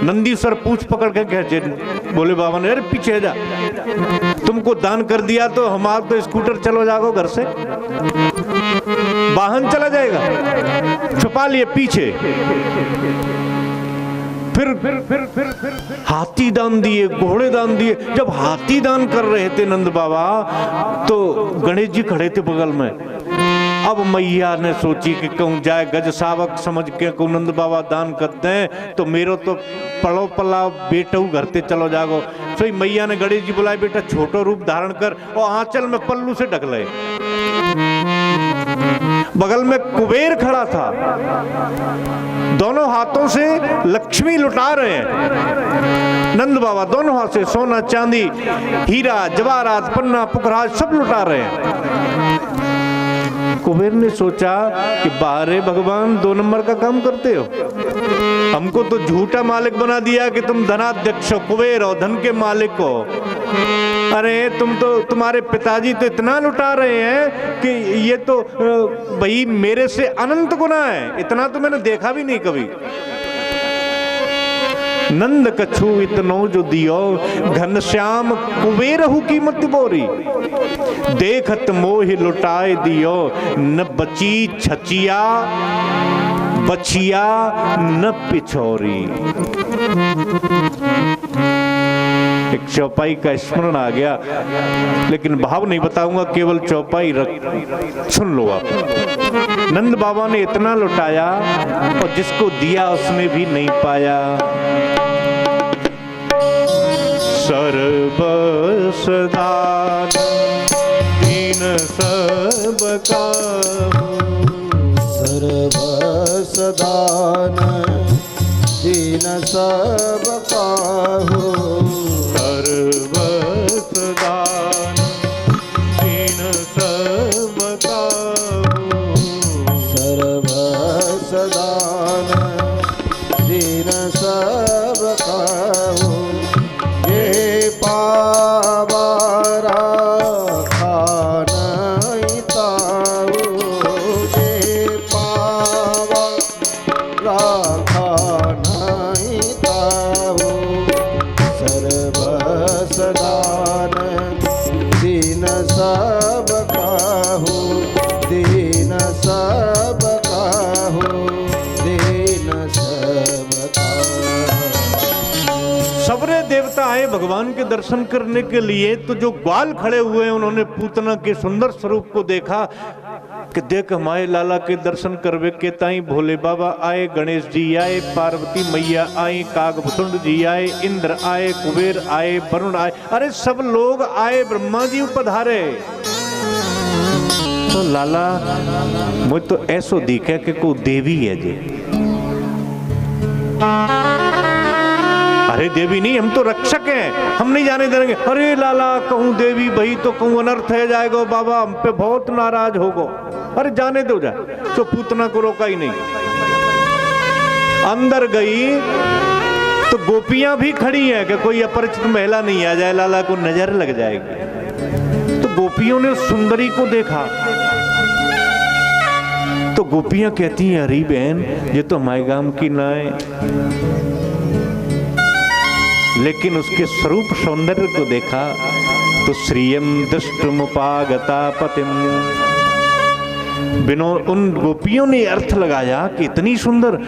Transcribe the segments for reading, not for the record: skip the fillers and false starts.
नंदीश्वर पूछ पकड़ के कहे, बोले बाबा ने, अरे पीछे जा, तुमको दान कर दिया तो हमारा तो स्कूटर चलो जाओ घर से, वाहन चला जाएगा, छुपा लिए पीछे। फिर हाथी दान दिए, घोड़े दान दिए। जब हाथी दान कर रहे थे नंद बाबा तो गणेश जी खड़े थे बगल में। अब मैया ने सोची कि कहूँ जाए गज सावक समझ के कहूँ नंद बाबा दान कर दें तो मेरो तो पड़ो पला बेटू घर ते चलो जागो। सही मैया ने गणेश जी बुलाए, बेटा छोटो रूप धारण कर, और आंचल में पल्लू से ढक ले। बगल में कुबेर खड़ा था, दोनों हाथों से लक्ष्मी लुटा रहे हैं। नंद बाबा दोनों हाथ से सोना चांदी हीरा जवाहरात पन्ना पुखराज सब लुटा रहे हैं। कुबेर ने सोचा कि बारे भगवान 2 नंबर का काम करते हो, हमको तो झूठा मालिक बना दिया कि तुम धनाध्यक्ष हो, कुबेर हो, धन के मालिक हो। अरे तुम तो, तुम्हारे पिताजी तो इतना लुटा रहे हैं कि ये तो भाई मेरे से अनंत गुना है, इतना तो मैंने देखा भी नहीं कभी। नंद कछु इतनो जो दियो, घनश्याम कुबेरहु की मत बोरी, देखत मोहि लुटाए दियो, न बची छचिया बचिया न पिछोरी। एक चौपाई का स्मरण आ गया, लेकिन भाव नहीं बताऊंगा, केवल चौपाई सुन लो आप। नंद बाबा ने इतना लुटाया और जिसको दिया उसने भी नहीं पाया। सर्व सदा दीन सब काहू, सर्व सदान दीन सब काहू, सर्व सदान दीन सब काहू, सर्व सदान दीन सब काहू, ये पावारा खानई ताऊ, ये पावारा खानई ताऊ, सर्व सदान दीन सब काहू, दीन सब काहू, दीन सब काहू। सबरे देवता आए भगवान के दर्शन करने के लिए, तो जो ग्वाल खड़े हुए हैं उन्होंने पूतना के सुंदर स्वरूप को देखा कि देख हमारे लाला के दर्शन करवे के ताई भोले बाबा आए, गणेश जी आए, पार्वती मैया आई, कागभुतुंड जी आए, इंद्र आए, कुबेर आए, वरुण आए, अरे सब लोग आए, ब्रह्मा जी पधारे। तो लाला मुझे तो ऐसो दिखे कि कोई देवी है जी। अरे देवी नहीं, हम तो रक्षक हैं, हम नहीं जाने देंगे। अरे लाला कहूँ देवी भाई तो कहूँ अनर्थ है जाएगा, बाबा हम पे बहुत नाराज होगो। अरे जाने दो जा। तो पूतना को रोका ही नहीं। अंदर गई तो गोपियां भी खड़ी हैं कि कोई अपरिचित महिला नहीं आ जाए, लाला को नजर लग जाएगी। तो गोपियों ने सुंदरी को देखा तो गोपियां कहती हैं, अरे बहन ये तो हमारे गांव की ना है। लेकिन उसके स्वरूप सौंदर्य को देखा तो श्रियम दृष्टमुपागता पतिम, बिनो उन गोपियों ने अर्थ लगाया कि इतनी सुंदर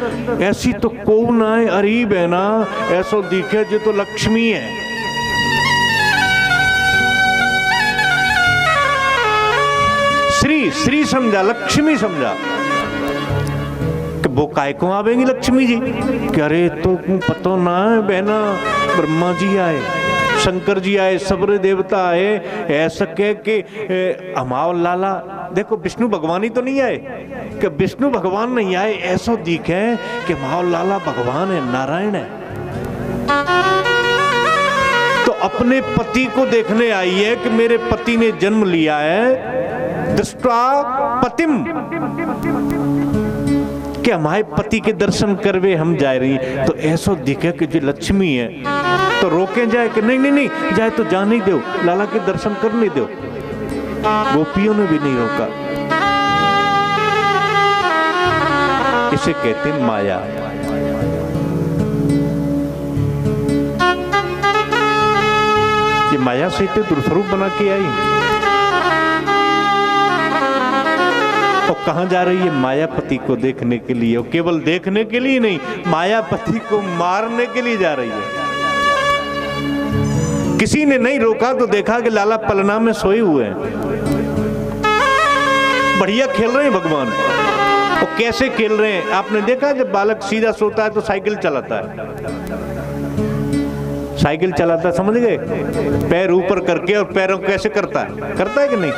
ऐसी तो कौन आए, अरे बहना ऐसो दिखे जो तो लक्ष्मी है। श्री समझा, लक्ष्मी समझा कि वो काय को आवेंगी लक्ष्मी जी। कि अरे तो पतो ना है बहना, ब्रह्मा जी आए, शंकर जी आए, सबरे देवता आए, ऐसा कह के हमाओ लाला देखो विष्णु भगवान ही तो नहीं आए, कि विष्णु भगवान नहीं आए, ऐसा दिखे कि हमाओ लाला भगवान है, नारायण है। तो अपने पति को देखने आई है कि मेरे पति ने जन्म लिया है, दृष्टा पतिम, कि हमारे पति के दर्शन करवे हम जा रही हैं। तो ऐसा दिखे कि जो लक्ष्मी है, तो रोके जाए कि नहीं नहीं नहीं जाए तो जाने दो, लाला के दर्शन करने दो। गोपियों ने भी नहीं रोका। इसे कहते हैं माया। माया से तो स्वरूप बना के आई। और कहां जा रही है? मायापति को देखने के लिए। और केवल देखने के लिए नहीं, मायापति को मारने के लिए जा रही है। किसी ने नहीं रोका तो देखा कि लाला पलना में सोए हुए हैं, बढ़िया खेल रहे हैं भगवान। और कैसे खेल रहे हैं आपने देखा? जब बालक सीधा सोता है तो साइकिल चलाता है, साइकिल चलाता है, समझ गए? पैर ऊपर करके, और पैरों कैसे करता है कि नहीं?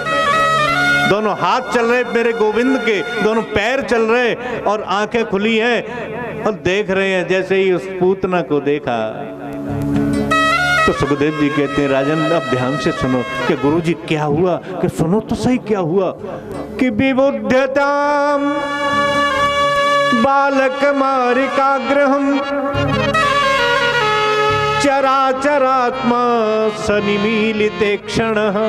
दोनों हाथ चल रहे मेरे गोविंद के, दोनों पैर चल रहे और आंखें खुली हैं और देख रहे हैं। जैसे ही उस पूतना को देखा तो सुखदेव जी कहते हैं, राजन अब ध्यान से सुनो कि गुरुजी क्या हुआ, कि सुनो तो सही क्या हुआ। कि विबुध्यताम बालक मारिकाग्रहम चराचरात्मा सनिमीलिते क्षणः।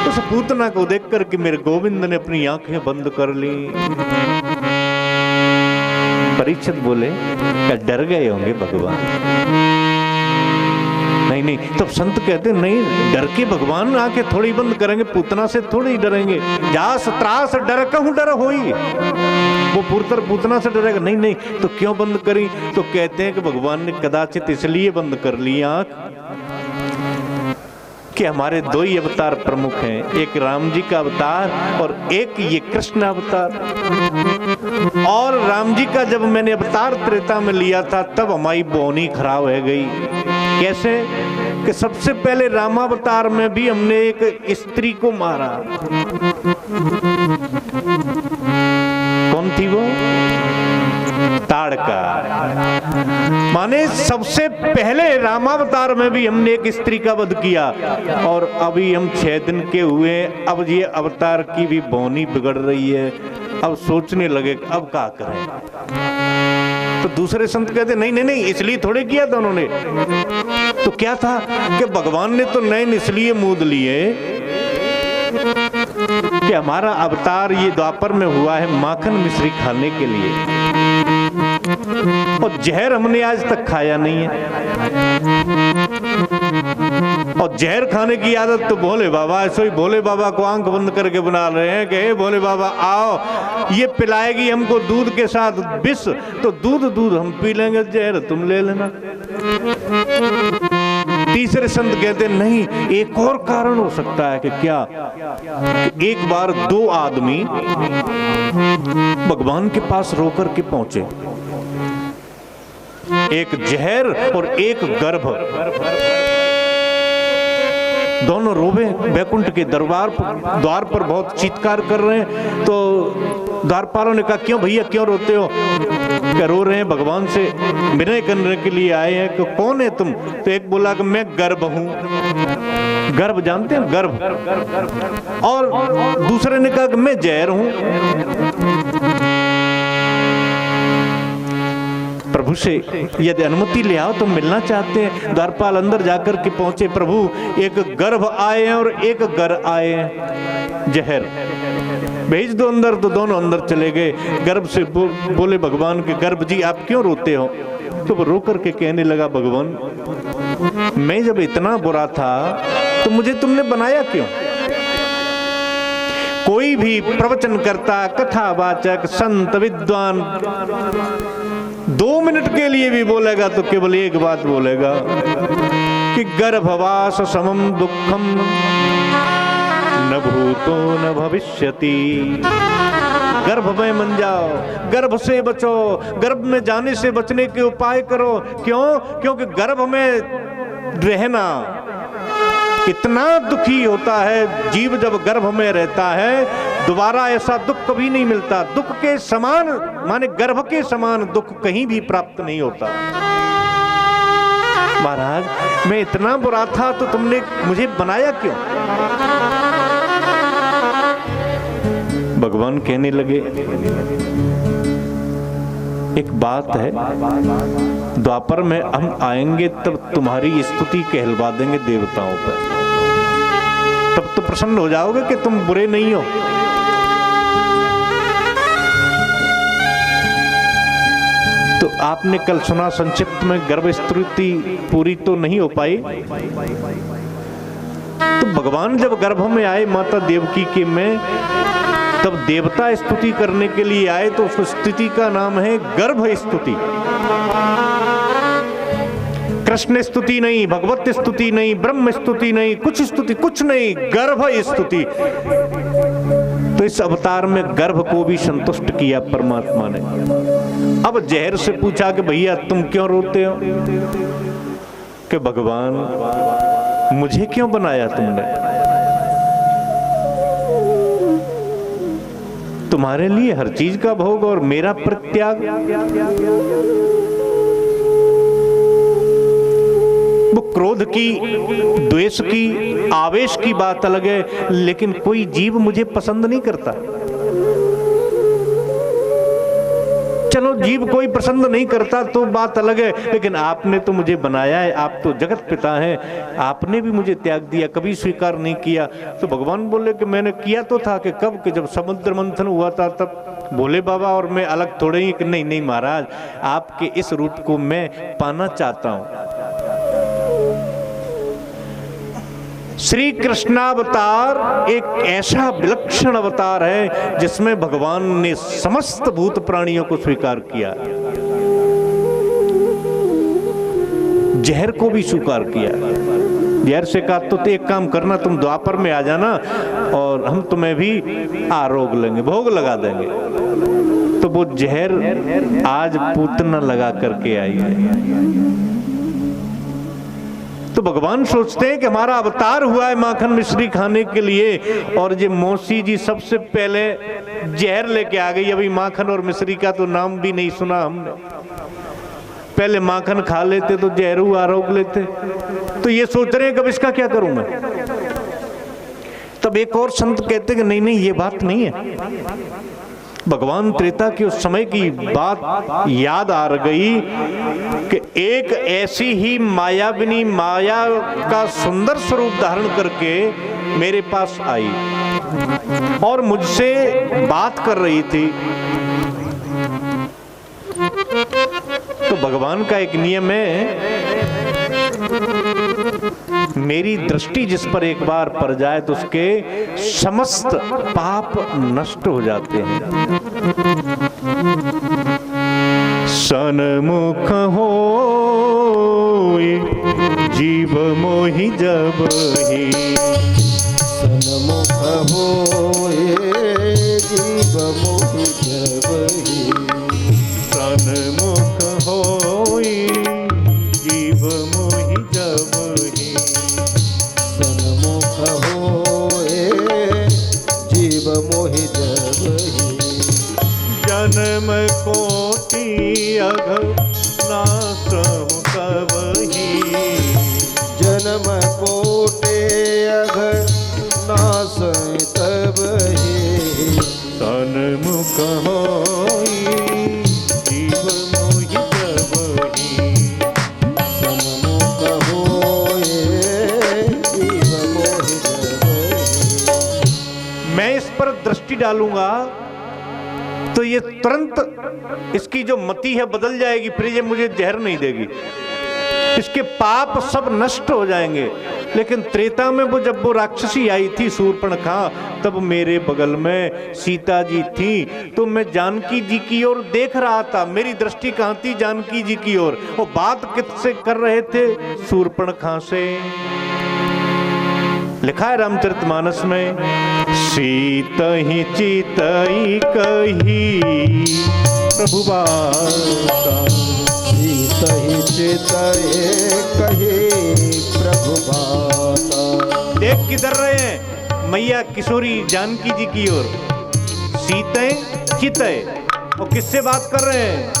उस पूतना को देख करके मेरे गोविंद ने अपनी आंखें बंद कर ली। परीक्षित बोले, क्या डर गए होंगे भगवान? नहीं, तब संत कहते नहीं, डर के भगवान आके थोड़ी बंद करेंगे, पूतना से थोड़ी डरेंगे। जास त्रास डर कहूं डर होई, वो पूतना से डरेगा नहीं। तो क्यों बंद करी? तो कहते हैं कि भगवान ने कदाचित इसलिए बंद कर ली आंख कि हमारे दो ही अवतार प्रमुख हैं, एक राम जी का अवतार और एक ये कृष्ण अवतार। और राम जी का जब मैंने अवतार त्रेता में लिया था तब हमारी बोनी खराब हो गई। कैसे? कि सबसे पहले रामावतार में भी हमने एक स्त्री को मारा। कौन थी वो? ताड़का। माने सबसे पहले रामावतार में भी हमने एक स्त्री का वध किया। और अभी हम 6 दिन के हुए, अब ये अवतार की भी बोनी बिगड़ रही है। अब सोचने लगे अब क्या करें। तो दूसरे संत कहते नहीं, इसलिए थोड़े किया था उन्होंने। तो क्या था कि भगवान ने तो नैन इसलिए मूंद लिए कि हमारा अवतार ये द्वापर में हुआ है माखन मिश्री खाने के लिए, और जहर हमने आज तक खाया नहीं है। और जहर खाने की आदत तो भोले बाबा, ऐसे ही भोले बाबा को आंख बंद करके बना रहे हैं कि हे भोले बाबा आओ, ये पिलाएगी हमको दूध के साथ विष, तो दूध हम पी लेंगे, जहर तुम ले लेना। तीसरे संत कहते नहीं, एक और कारण हो सकता है। कि क्या? कि एक बार 2 आदमी भगवान के पास रोकर के पहुंचे, एक जहर और एक गर्भ। दोनों रोवे बैकुंठ के द्वार पर बहुत चीत्कार कर रहे हैं। तो द्वारपालों ने कहा, क्यों भैया क्यों रोते हो? क्या रो रहे हैं? भगवान से विनय करने के लिए आए हैं। कि कौन है तुम? तो एक बोला कि मैं गर्भ हूं। गर्भ जानते हैं? गर्भ। और दूसरे ने कहा कि मैं जहर हूं। प्रभु से यदि अनुमति ले आओ तो मिलना चाहते हैं। द्वारपाल अंदर जाकर के पहुंचे, प्रभु एक गर्भ आए हैं और एक गर आए हैं जहर, भेज दो अंदर। तो दोनों अंदर चले गए। गर्भ से बोले भगवान के, गर्भ जी आप क्यों रोते हो? तो वो रो करके कहने लगा, भगवान मैं जब इतना बुरा था तो मुझे तुमने बनाया क्यों? कोई भी प्रवचन करता, कथावाचक, संत, विद्वान 2 मिनट के लिए भी बोलेगा तो केवल एक बात बोलेगा कि गर्भवास समम दुखम न भूतो न भविष्यति। गर्भ में मन जाओ, गर्भ से बचो, गर्भ में जाने से बचने के उपाय करो। क्यों? क्योंकि गर्भ में रहना इतना दुखी होता है। जीव जब गर्भ में रहता है दोबारा ऐसा दुख कभी नहीं मिलता। दुख के समान, माने गर्भ के समान दुख कहीं भी प्राप्त नहीं होता। महाराज मैं इतना बुरा था तो तुमने मुझे बनाया क्यों? भगवान कहने लगे, एक बात है, द्वापर में हम आएंगे तब तुम्हारी स्तुति कहलवा देंगे देवताओं पर, तब तो प्रसन्न हो जाओगे कि तुम बुरे नहीं हो। तो आपने कल सुना संक्षिप्त में गर्भ स्तुति पूरी तो नहीं हो पाई। तो भगवान जब गर्भ में आए माता देवकी के में, तब देवता स्तुति करने के लिए आए, तो उस स्तुति का नाम है गर्भ स्तुति। कृष्ण स्तुति नहीं, भगवत स्तुति नहीं, ब्रह्म स्तुति नहीं, कुछ स्तुति कुछ नहीं, गर्भ स्तुति। तो इस अवतार में गर्भ को भी संतुष्ट किया परमात्मा ने। अब जहर से पूछा कि भैया तुम क्यों रोते हो? कि भगवान मुझे क्यों बनाया तुमने? तुम्हारे लिए हर चीज का भोग और मेरा परित्याग। वो क्रोध की, द्वेष की, आवेश की बात अलग है, लेकिन कोई जीव मुझे पसंद नहीं करता। चलो जीव कोई पसंद नहीं करता तो बात अलग है, लेकिन आपने तो मुझे बनाया है, आप तो जगत पिता हैं, आपने भी मुझे त्याग दिया, कभी स्वीकार नहीं किया। तो भगवान बोले कि मैंने किया तो था, कि कब? कि जब समुद्र मंथन हुआ था तब। बोले बाबा और मैं अलग थोड़े ही? कि नहीं नहीं महाराज, आपके इस रूप को मैं पाना चाहता हूं। श्री कृष्णावतार एक ऐसा विलक्षण अवतार है जिसमें भगवान ने समस्त भूत प्राणियों को स्वीकार किया, जहर को भी स्वीकार किया। जहर से कहा तो एक काम करना, तुम द्वापर में आ जाना और हम तुम्हें भी आरोग लेंगे, भोग लगा देंगे। तो वो जहर आज पूतना लगा करके आई है। तो भगवान सोचते हैं कि हमारा अवतार हुआ है माखन मिश्री खाने के लिए, और ये मौसी जी सबसे पहले जहर लेके आ गई। अभी माखन और मिश्री का तो नाम भी नहीं सुना हमने। पहले माखन खा लेते तो जहरू आरोग लेते। तो ये सोच रहे हैं कब इसका क्या करूं मैं। तब एक और संत कहते कि नहीं नहीं, ये बात नहीं है। भगवान त्रेता के उस समय की बात याद आ गई कि एक ऐसी ही मायाविनी माया का सुंदर स्वरूप धारण करके मेरे पास आई और मुझसे बात कर रही थी। तो भगवान का एक नियम है, मेरी दृष्टि जिस पर एक बार पड़ जाए तो उसके समस्त पाप नष्ट हो जाते हैं। सन्मुख होए जीव मोहि जब ही, सन्मुख होए जीव मोहि जब ही, सन्मुख होए जीव मोहि जब ही, सन्मुख होए जीव मोहि जब ही, जन्म कोटि अघ नासहु कबहि, जन्म कोटि अघ नासहु तबहि, सन्मुख होई जीव मोहि जबहि, सन्मुख होए जीव मोहि जबहि। मैं इस पर दृष्टि डालूंगा तो ये तुरंत इसकी जो मति है बदल जाएगी, फिर ये मुझे जहर नहीं देगी, इसके पाप सब नष्ट हो जाएंगे। लेकिन त्रेता में वो जब वो राक्षसी आई थी शूर्पणखा, तब मेरे बगल में सीता जी थी, तो मैं जानकी जी की ओर देख रहा था। मेरी दृष्टि कहाँ थी? जानकी जी की ओर। वो बात किससे कर रहे थे? शूर्पणखा से। लिखा है रामचरितमानस में, सीतहि चितई कही प्रभु बाता, सीतहि चितई कही प्रभु बाता। देख किधर रहे हैं? मैया किशोरी जानकी जी की ओर। सीते चितय, और किससे बात कर रहे हैं?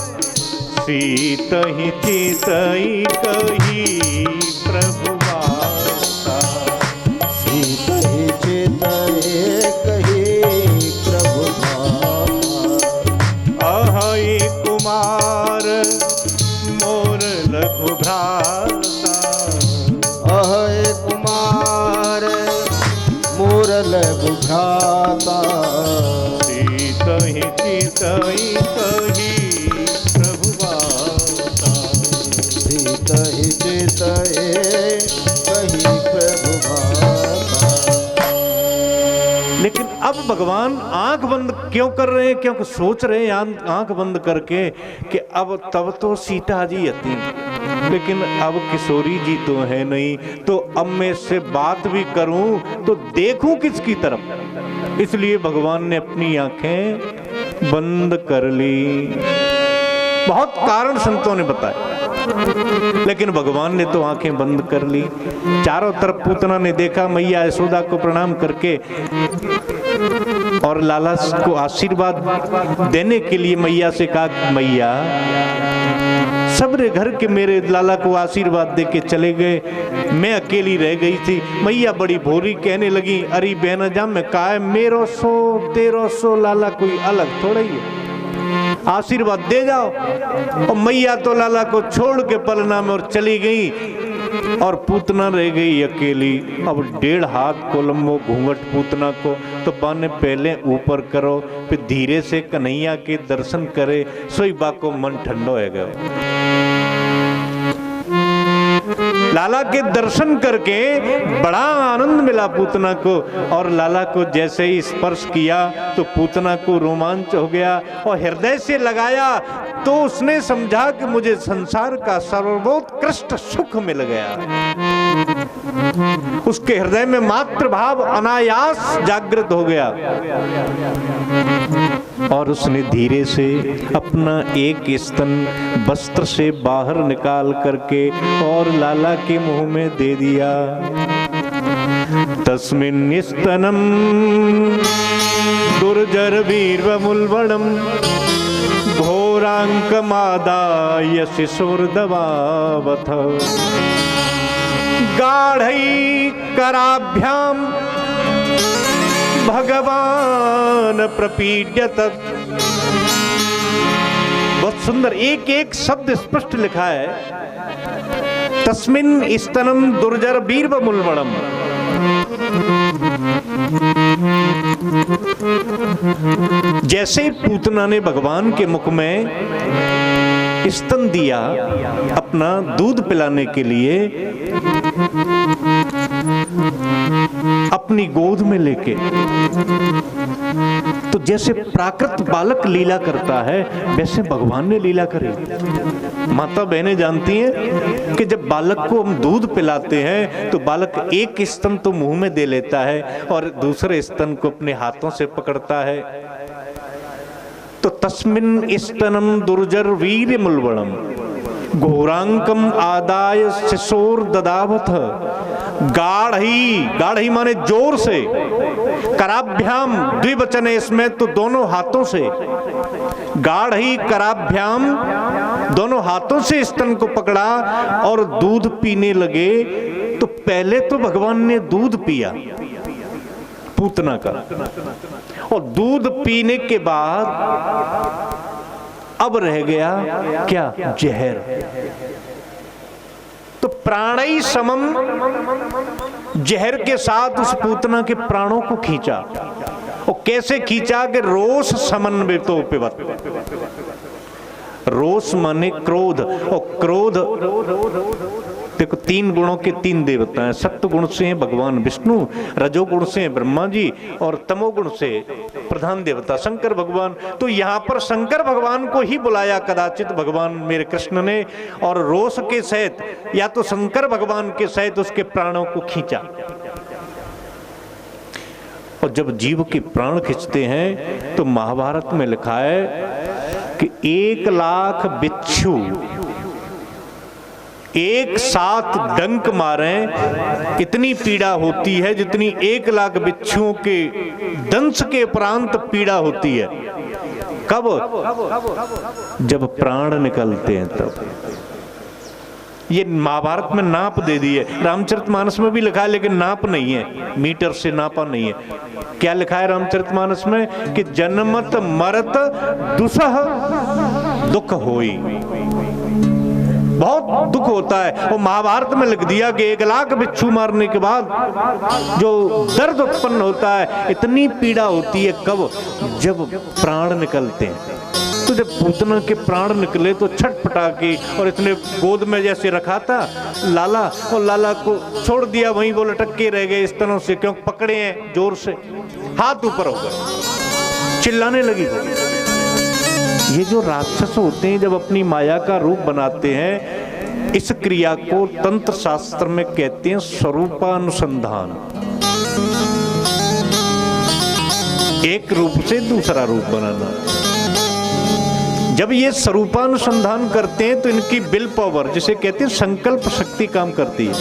सीतहि चितई कही प्रभु बाता, सीतहि चितई कही प्रभु बाता। अहै कुमार मोर लघु भ्राता, अहै कुमार मोर लघु भ्राता, सीतहि चितई कही प्रभु बाता। सीत ही चित कही प्रभु भाता। लेकिन अब भगवान आंख बंद क्यों कर रहे हैं? क्योंकि सोच रहे हैं आंख बंद करके कि अब तब तो सीता जी आती, लेकिन अब किशोरी जी तो है नहीं, तो अब मैं इससे बात भी करूं तो देखूं किसकी तरफ। इसलिए भगवान ने अपनी आंखें बंद कर ली। बहुत कारण संतों ने बताया, लेकिन भगवान ने तो आंखें बंद कर ली। चारों तरफ पूतना ने देखा, मैया यशोदा को प्रणाम करके और लाला को आशीर्वाद देने के लिए मैया से कहा, मैया सबरे घर के मेरे लाला को आशीर्वाद दे के चले गए, मैं अकेली रह गई थी। मैया बड़ी भोरी कहने लगी, अरे बहना जा मैं कहा है, मेरो सो तेरो सो लाला कोई अलग थोड़ा ही है, आशीर्वाद दे जाओ। और मैया तो लाला को छोड़ के पलना में और चली गई और पूतना रह गई अकेली। अब 1.5 हाथ को लंबो घूंघट पूतना को, तो बाने पहले ऊपर करो, फिर धीरे से कन्हैया के दर्शन करे, सोई बा को मन ठंडो है गयो। लाला के दर्शन करके बड़ा आनंद मिला पूतना को, और लाला को जैसे ही स्पर्श किया तो पूतना को रोमांच हो गया और हृदय से लगाया, तो उसने समझा कि मुझे संसार का सर्वोत्कृष्ट सुख मिल गया। उसके हृदय में मातृ भाव अनायास जागृत हो गया और उसने धीरे से अपना एक स्तन वस्त्र से बाहर निकाल करके और लाला के मुंह में दे दिया। तस्मिन् स्तनम दुर्जर वीर्वमुल्बणम घोरांकमादाय शिशुर्दवावथ गाढ़ै कराभ्याम भगवान प्रपीड्यत। बहुत सुंदर एक एक शब्द स्पष्ट लिखा है। तस्मिन् स्तनम दुर्जर वीर्वमुल्बणम, जैसे पूतना ने भगवान के मुख में स्तन दिया अपना दूध पिलाने के लिए, अपनी गोद में लेके, तो जैसे प्राकृत बालक लीला करता है वैसे भगवान ने लीला करी। माता बहनें जानती हैं कि जब बालक को हम दूध पिलाते हैं तो बालक एक स्तन तो मुंह में दे लेता है और दूसरे स्तन को अपने हाथों से पकड़ता है। तो तस्मिन् स्तनम दुर्जर वीर्यमुल्बणम घोरांकम आदाय शिशोर ददावथ गाढ़ी, गाढ़ी माने जोर से, कराभ्याम द्विवचन है इसमें, तो दोनों हाथों से, गाढ़ी कराभ्याम दोनों हाथों से स्तन को पकड़ा और दूध पीने लगे। तो पहले तो भगवान ने दूध पिया पूतना का, और दूध पीने के बाद अब रह गया क्या? जहर। तो प्राणई समम, जहर के साथ उस पूतना के प्राणों को खींचा। और कैसे खींचा कि रोष समन्वितो पिबत। रोष माने क्रोध, और क्रोध देखो 3 गुणों के 3 देवता हैं। सत्व गुण से हैं भगवान विष्णु, रजोगुण से हैं ब्रह्मा जी, और तमोगुण से प्रधान देवता शंकर भगवान। तो यहाँ पर शंकर भगवान को ही बुलाया कदाचित भगवान मेरे कृष्ण ने, और रोष के सहित या तो शंकर भगवान के सहित उसके प्राणों को खींचा। और जब जीव के प्राण खींचते हैं तो महाभारत में लिखा है कि 1 लाख बिच्छू एक साथ डंक मारें, इतनी पीड़ा होती है जितनी 1 लाख बिच्छुओं के दंश के उपरांत पीड़ा होती है। कब? जब प्राण निकलते हैं तब। ये महाभारत में नाप दे दी है, रामचरितमानस में भी लिखा है, लेकिन नाप नहीं है, मीटर से नापा नहीं है। क्या लिखा है रामचरितमानस में? कि जन्मत मरत दुसह दुख होई। बहुत दुख होता है। और महाभारत में लिख दिया कि 1 लाख बिच्छू मारने के बाद जो दर्द उत्पन्न होता है, इतनी पीड़ा होती है। कब? जब प्राण निकलते हैं। तो जब पूतना के प्राण निकले तो छटपटा के, और इसने गोद में जैसे रखा था लाला, और लाला को छोड़ दिया वहीं, वो लटक के रह गए इस तरह से, क्योंकि पकड़े हैं जोर से, हाथ ऊपर हो गए, चिल्लाने लगी। ये जो राक्षस होते हैं जब अपनी माया का रूप बनाते हैं, इस क्रिया को तंत्र शास्त्र में कहते हैं स्वरूपानुसंधान। एक रूप से दूसरा रूप बनाना। जब ये स्वरूपानुसंधान करते हैं तो इनकी विल पावर, जिसे कहते हैं संकल्प शक्ति, काम करती है।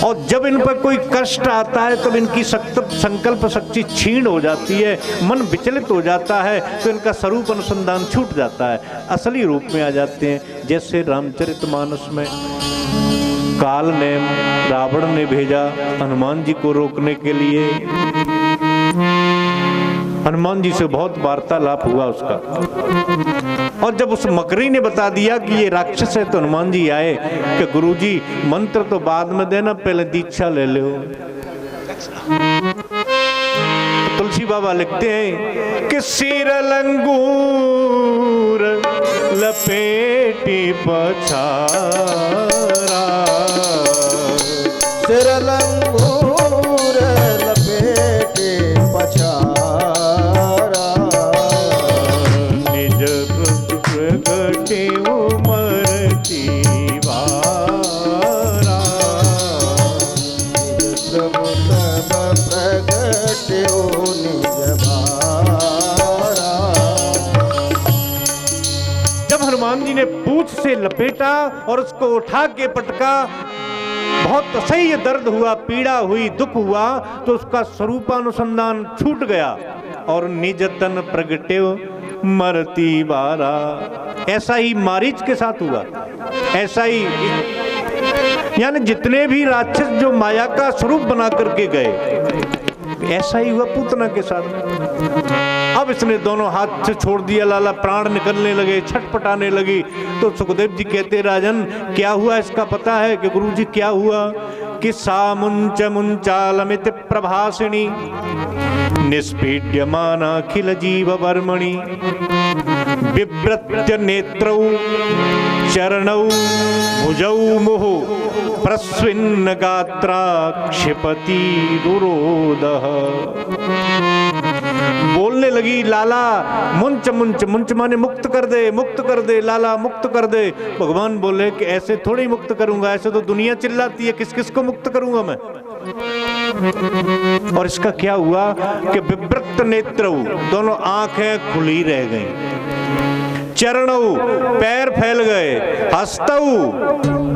और जब इन पर कोई कष्ट आता है तब इनकी संकल्प शक्ति क्षीण हो जाती है, मन विचलित हो जाता है, तो इनका स्वरूप अनुसंधान छूट जाता है, असली रूप में आ जाते हैं। जैसे रामचरितमानस में काल ने, रावण ने भेजा हनुमान जी को रोकने के लिए, हनुमान जी से बहुत वार्तालाप हुआ उसका, और जब उस मकरी ने बता दिया कि ये राक्षस है तो हनुमान जी आए कि गुरुजी मंत्र तो बाद में देना, पहले दीक्षा ले लो। तो तुलसी बाबा लिखते हैं कि सिर लंगूर लपेटी पछारा, सिर लंगूर लपेटे पछारा, निज प्रगटे उमरती वारा, प्रभु तब प्रगटे निज भारा। जब हनुमान जी ने पूंछ से लपेटा और उसको उठा के पटका, बहुत असह्य दर्द हुआ, पीड़ा हुई, दुख हुआ, तो उसका स्वरूपानुसंधान छूट गया और निज तन प्रगटे मरती बारा। ऐसा ही मारीच के साथ हुआ, ऐसा ही, यानी जितने भी राक्षस जो माया का स्वरूप बना करके गए, ऐसा ही हुआ पूतना के साथ। अब इसने दोनों हाथ से छोड़ दिया, लाला प्राण निकलने लगे, छटपटाने लगी। तो सुखदेव जी कहते, राजन क्या हुआ इसका पता है? कि गुरु जी क्या हुआ? कि सा मुंच मुंचालमित प्रभासिनी निष्पीड्यमाना अखिल जीव वर्मणि विव्रत्य नेत्रौ चरणौ भुजौ मुहु प्रस्विन्न गात्रा क्षिपति रुरोदः। बोलने लगी, लाला मुंच मुंच, मुंच माने मुक्त कर दे, मुक्त कर दे, लाला मुक्त कर दे। भगवान बोले कि ऐसे थोड़ी मुक्त करूंगा, ऐसे तो दुनिया चिल्लाती है, किस किस को मुक्त करूंगा मैं। और इसका क्या हुआ कि विव्रत नेत्रौ, दोनों आंखें खुली रह गईं, चरणौ पैर फैल गए, हस्तौ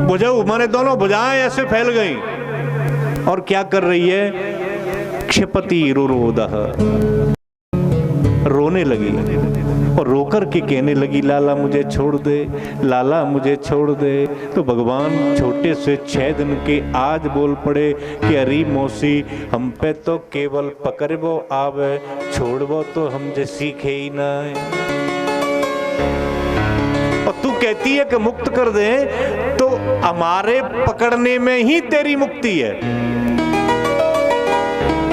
भुजौ माने दोनों भुजाएं ऐसे फैल गईं। और क्या कर रही है? क्षिपति रुरोदः, रोने लगी और रोकर के कहने लगी, लाला मुझे छोड़ दे, लाला मुझे छोड़ दे। तो भगवान छोटे से 6 दिन के आज बोल पड़े कि अरे मौसी, हम पे तो केवल पकड़बो आवे, छोड़बो तो हमसे सीखे ही ना। और तू कहती है कि मुक्त कर दे, तो हमारे पकड़ने में ही तेरी मुक्ति है।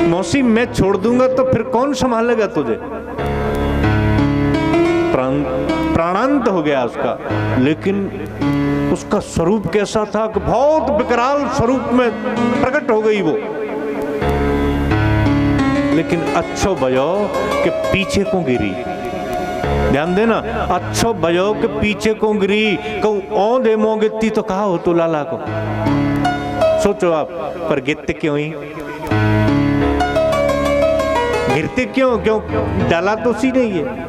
मौसी मैं छोड़ दूंगा तो फिर कौन संभालेगा तुझे? प्राणांत हो गया उसका। लेकिन उसका स्वरूप कैसा था कि बहुत विकराल स्वरूप में प्रकट हो गई वो। लेकिन अच्छो बयो के पीछे को गिरी, ध्यान देना, अच्छो बयो के पीछे को गिरी। कहूं ओ दे मो गिरती तो कहा हो तो लाला को, सोचो आप। पर गिरते क्यों ही? गिरते क्यों? क्यों डाला तो सी नहीं है।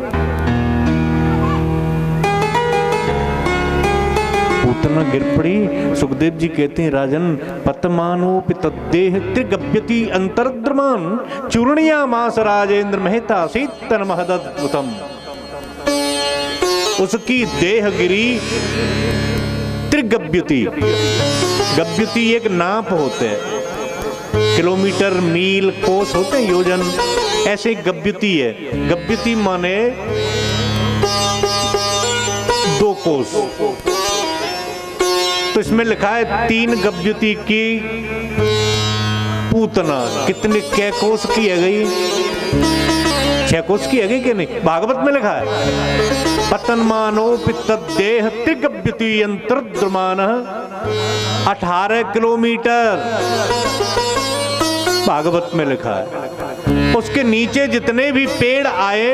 पूतना गिर पड़ी। सुखदेव जी कहते हैं, राजन पतमानोपित देह त्रिगभ्यति अंतर्द्रमान चूर्णिया मास राजेंद्र मेहता सीतन महदद्भुतम। उसकी देह गिरी त्रिगभ्यति। गभ्यति एक नाप होते हैं, किलोमीटर, मील, कोस होते हैं, योजन, ऐसे गभ्यति है। गभ्यति माने 2 कोस। तो इसमें लिखा है 3 गभ्यति की पूतना। कितने कै कोस की है गई? 6 कोस की है कि नहीं, भागवत में लिखा है। पतनमानोपित देह त्रिगव्यति यंत्रद्रमान 18 किलोमीटर भागवत में लिखा है। उसके नीचे जितने भी पेड़ आए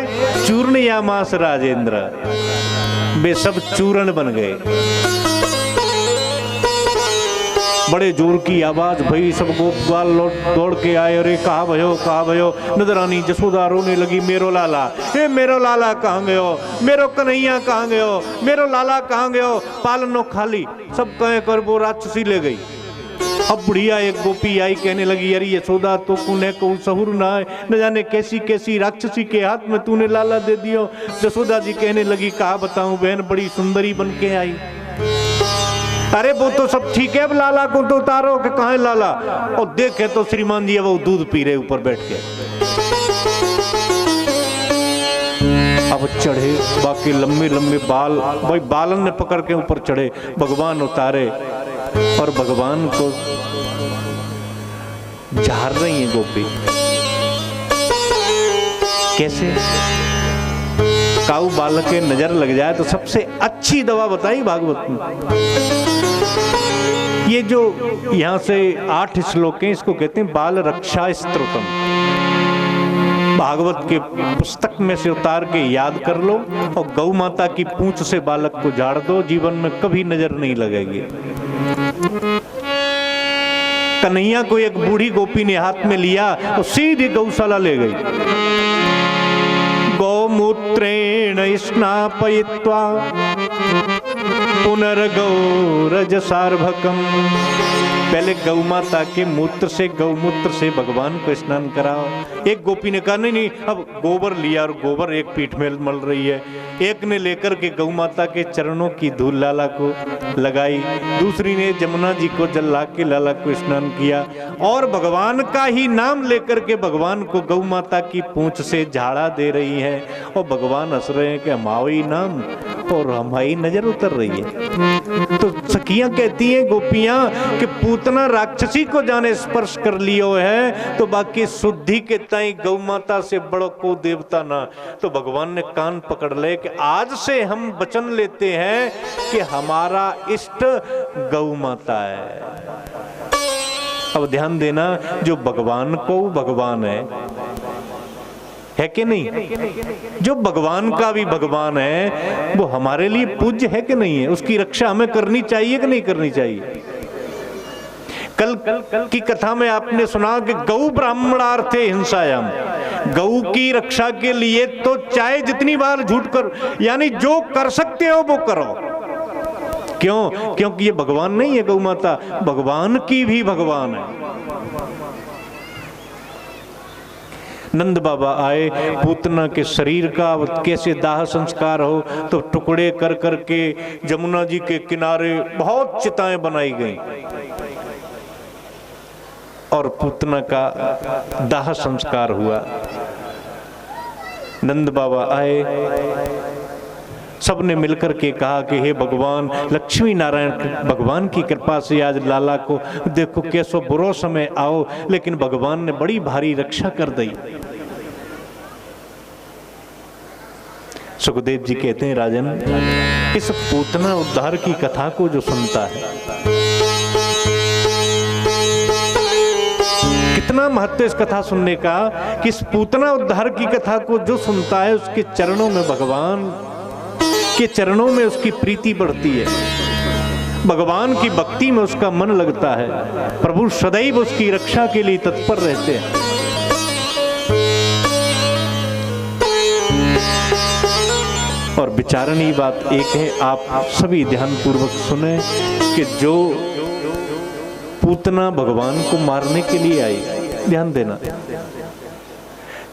चूर्ण या मास राजेंद्र, वे सब चूर्ण बन गए। बड़े जोर की आवाज भई, सब गोपाल दौड़ के आए, अरे कहा भयो। नजरानी जसोदा रोने लगी, मेरो लाला, हे मेरो लाला कहाँ गयो, मेरो कन्हैया कहाँ गयो, मेरो लाला कहाँ गयो, पालनो खाली, सब कहे कर वो राक्षसी ले गई। अब बुढ़िया एक गोपी आई, कहने लगी, अरे यशोदा तो कुने को सहूर ना है, न जाने कैसी कैसी राक्षसी के हाथ में तूने लाला दे दियो। यशोदा जी कहने लगी, कहा बताऊं बहन, बड़ी सुंदरी बन के आई। अरे वो तो सब ठीक है, अब लाला को तो उतारो कि कहाँ है लाला। और देखे तो श्रीमान जी वो दूध पी रहे ऊपर बैठ के। अब चढ़े, बाकी लंबे लंबे बाल, भाई बालन ने पकड़ के ऊपर चढ़े, भगवान उतारे और भगवान को झाड़ रही है गोपी। कैसे? काऊ बालक के नजर लग जाए तो सबसे अच्छी दवा बताई भागवत में। ये जो यहां से 8 श्लोक हैं, इसको कहते हैं बाल रक्षा स्तोत्रम। भागवत के पुस्तक में से उतार के याद कर लो और गौ माता की पूंछ से बालक को झाड़ दो, जीवन में कभी नजर नहीं लगेगी। कन्हैया को एक बूढ़ी गोपी ने हाथ में लिया और सीधी गौशाला ले गई। गौमूत्रेण स्नापयित्वा पुनर्गौरज सार्भकम। पहले गौ माता के मूत्र से, गौमूत्र से भगवान को स्नान कराओ। एक गोपी ने कहा नहीं, अब गोबर लिया और गोबर एक पीठ में मल रही है। एक ने लेकर के गौ माता के चरणों की धूल लाला को लगाई, दूसरी ने जमुना जी को जल ला के लाला को स्नान किया और भगवान का ही नाम लेकर के भगवान को गौ माता की पूंछ से झाड़ा दे रही है। और भगवान हंस रहे हैं कि हमारी नाम और हमारी नजर उतर रही है। तो सखियां कहती हैं गोपियां कि पूतना राक्षसी को जाने स्पर्श कर लियो है तो बाकी शुद्धि के ताई गौ माता से बड़ो को देवता ना। तो भगवान ने कान पकड़ ले कि आज से हम वचन लेते हैं कि हमारा इष्ट गौ माता है। अब ध्यान देना, जो भगवान को भगवान है कि नहीं, जो भगवान का भी भगवान है वो हमारे लिए पूज्य है कि नहीं है, उसकी रक्षा हमें करनी चाहिए कि नहीं करनी चाहिए। कल की कथा में आपने सुना कि गौ ब्राह्मणार्थे हिंसायाम, गौ की रक्षा के लिए तो चाहे जितनी बार झूठ कर, यानी जो कर सकते हो वो करो। क्यों? क्योंकि ये भगवान नहीं है गौ माता, भगवान की भी भगवान है। नंद बाबा आए, पूतना के शरीर का कैसे दाह संस्कार हो तो टुकड़े कर करके जमुना जी के किनारे बहुत चिताएं बनाई गई और पूतना का दाह संस्कार हुआ। नंद बाबा आए, सबने मिलकर के कहा कि हे भगवान, लक्ष्मी नारायण भगवान की कृपा से आज लाला को देखो कैसो बुरो समय आओ, लेकिन भगवान ने बड़ी भारी रक्षा कर दी। सुखदेव जी कहते हैं, राजन, इस पूतना उद्धार की कथा को जो सुनता है, कितना महत्व इस कथा सुनने का कि इस पूतना उद्धार की कथा को जो सुनता है उसके चरणों में, भगवान के चरणों में उसकी प्रीति बढ़ती है, भगवान की भक्ति में उसका मन लगता है, प्रभु सदैव उसकी रक्षा के लिए तत्पर रहते हैं। और विचारणीय बात एक है, आप सभी ध्यान पूर्वक सुने कि जो पूतना भगवान को मारने के लिए आई, ध्यान देना,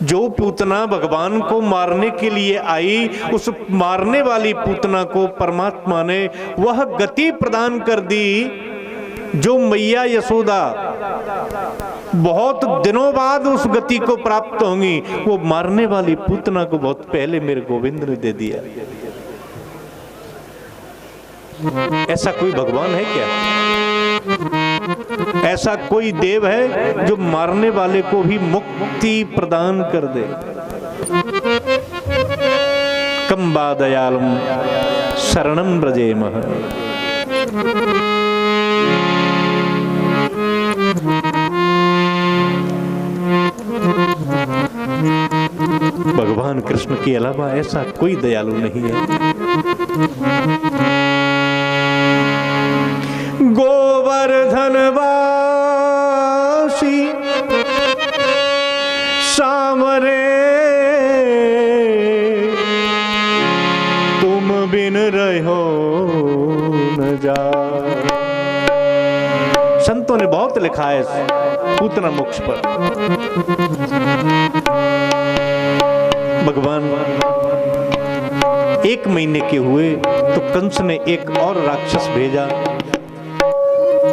जो पूतना भगवान को मारने के लिए आई, उस मारने वाली पूतना को परमात्मा ने वह गति प्रदान कर दी जो मैया यशोदा बहुत दिनों बाद उस गति को प्राप्त होंगी, वो मारने वाली पूतना को बहुत पहले मेरे गोविंद ने दे दिया। ऐसा कोई भगवान है क्या? ऐसा कोई देव है जो मारने वाले को भी मुक्ति प्रदान कर दे? कंबा दयालुम शरणं व्रजेमः। भगवान कृष्ण के अलावा ऐसा कोई दयालु नहीं है। गोवर्धन वासी सामरे तुम बिन रहो न जा। संतों ने बहुत लिखा है पूतना मोक्ष पर। भगवान 1 महीने के हुए तो कंस ने एक और राक्षस भेजा।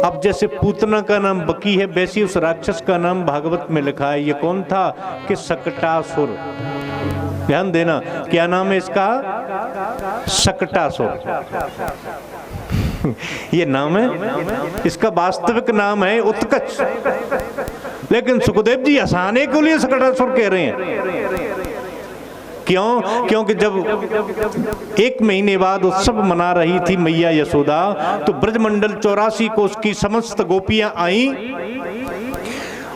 अब जैसे पूतना का नाम बकी है, वैसे उस राक्षस का नाम भागवत में लिखा है। ये कौन था कि सकटासुर। ध्यान देना, क्या नाम है इसका? सकटासुर। ये नाम है, इसका वास्तविक नाम है उत्कच, लेकिन सुखदेव जी हंसाने के लिए सकटासुर कह रहे हैं। क्यों? क्योंकि जब 1 महीने बाद उत्सव मना रही थी मैया यशोदा, तो ब्रजमंडल 84 कोष की समस्त गोपियां आई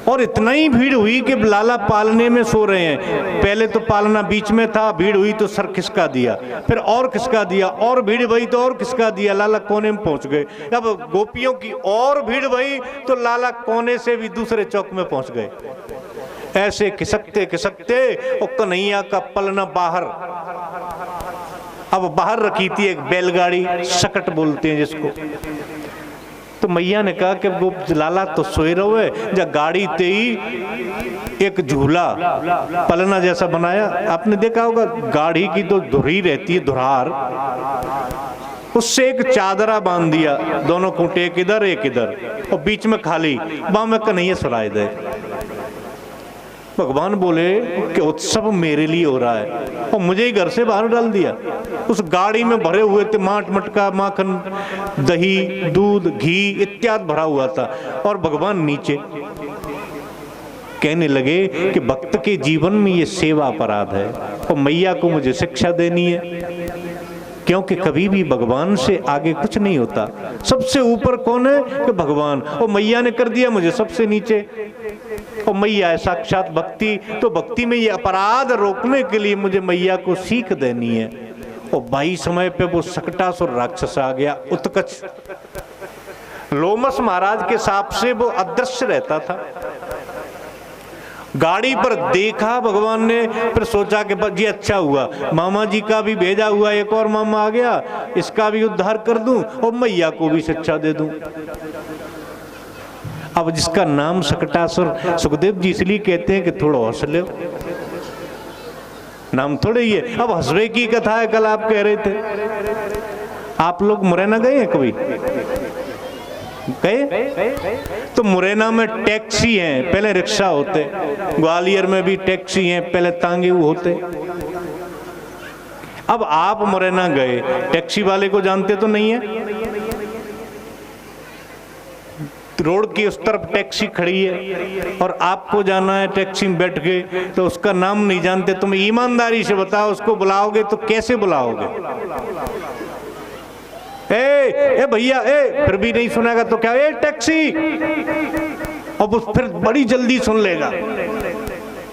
और इतना ही भीड़ हुई कि लाला पालने में सो रहे हैं। पहले तो पालना बीच में था, भीड़ हुई तो सर खिसका दिया, फिर और खिसका दिया, और भीड़ हुई तो और खिसका दिया, लाला कोने में पहुंच गए। अब गोपियों की और भीड़ हुई तो लाला कोने से भी दूसरे चौक में पहुंच गए। ऐसे खिसकते खिसकते और कन्हैया का पलना बाहर, अब बाहर रखी थी एक बैलगाड़ी, सकट बोलते हैं जिसको। तो मैया ने कहा कि वो लाला तो सोए रहे, जब गाड़ी ते ही एक झूला पलना जैसा बनाया। आपने देखा होगा गाड़ी की तो धुरी रहती है, धुरार, उससे एक चादरा बांध दिया, दोनों खूंटे एक इधर एक इधर, और बीच में खाली, वहां में कन्हैया सुनाई दे। भगवान बोले कि उत्सव मेरे लिए हो रहा है और मुझे ही घर से बाहर डाल दिया। उस गाड़ी में भरे हुए थे माट मटका, माखन, दही, दूध, घी इत्यादि भरा हुआ था, और भगवान नीचे। कहने लगे कि भक्त के जीवन में ये सेवा अपराध है और मैया को मुझे शिक्षा देनी है, क्योंकि कभी भी भगवान से आगे कुछ नहीं होता। सबसे ऊपर कौन है? कि भगवान, और मैया ने कर दिया मुझे सबसे नीचे। और मैया है साक्षात भक्ति, तो भक्ति में ये अपराध रोकने के लिए मुझे मैया को सीख देनी है। और भाई समय पे वो सकटासुर राक्षस आ गया, उत्कच। लोमस महाराज के सांप से वो अदृश्य रहता था। गाड़ी पर देखा भगवान ने, फिर सोचा कि जी अच्छा हुआ, मामा जी का भी भेजा हुआ एक और मामा आ गया, इसका भी उद्धार कर दूं और मैया को भी शिक्षा दे दूं। अब जिसका नाम सकटासुर, सुखदेव जी इसलिए कहते हैं कि थोड़ा हंस लो, नाम थोड़े ही है। अब हंसवे की कथा है, कल आप कह रहे थे। आप लोग मुरैना गए हैं कभी? गए? तो मुरैना में टैक्सी हैं, पहले रिक्शा होते, ग्वालियर में भी टैक्सी हैं, पहले तांगे होते। अब आप मुरैना गए, टैक्सी वाले को जानते तो नहीं है? रोड की उस तरफ टैक्सी खड़ी है और आपको जाना है, टैक्सी में बैठ गए तो उसका नाम नहीं जानते। तुम ईमानदारी से बताओ, उसको बुलाओगे तो कैसे बुलाओगे? ए भैया, फिर भी नहीं सुनेगा तो क्या, ए टैक्सी, अब उस फिर बड़ी जल्दी सुन लेगा।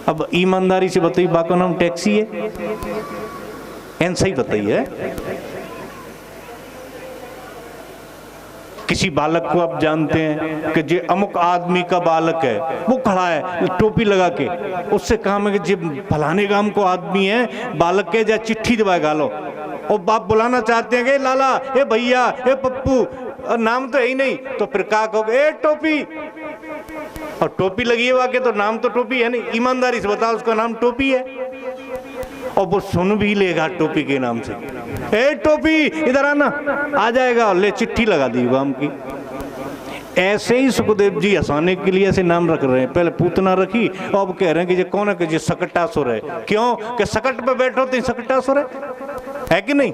अब ईमानदारी से बताइए, बाका नाम टैक्सी है? ऐसा ही बताइए। किसी बालक को आप जानते हैं कि जे अमुक आदमी का बालक है, वो खड़ा है टोपी लगा के, उससे कहा मैं कि जे फलाने गांव को आदमी है, बालक के जा चिट्ठी दबा गालो, और बाप बुलाना चाहते हैं कि लाला, ए भैया, ए पप्पू, और नाम तो है ही नहीं, तो फिर कहा कहोगे ए टोपी, और टोपी लगी है वाके, तो नाम तो टोपी है नहीं। ईमानदारी से बताओ, उसका नाम टोपी है, और वो सुन भी लेगा टोपी के नाम से। ए टोपी इधर आना, आ जाएगा, ले चिट्ठी लगा दी गांव की। ऐसे ही सुखदेव जी हंसाने के लिए ऐसे नाम रख रहे हैं। पहले पूतना रखी, और अब कह रहे हैं कि ये कौन है? कि ये सकटासुर है। क्यों? कि सकट पे बैठो तो सकटासुर है कि नहीं?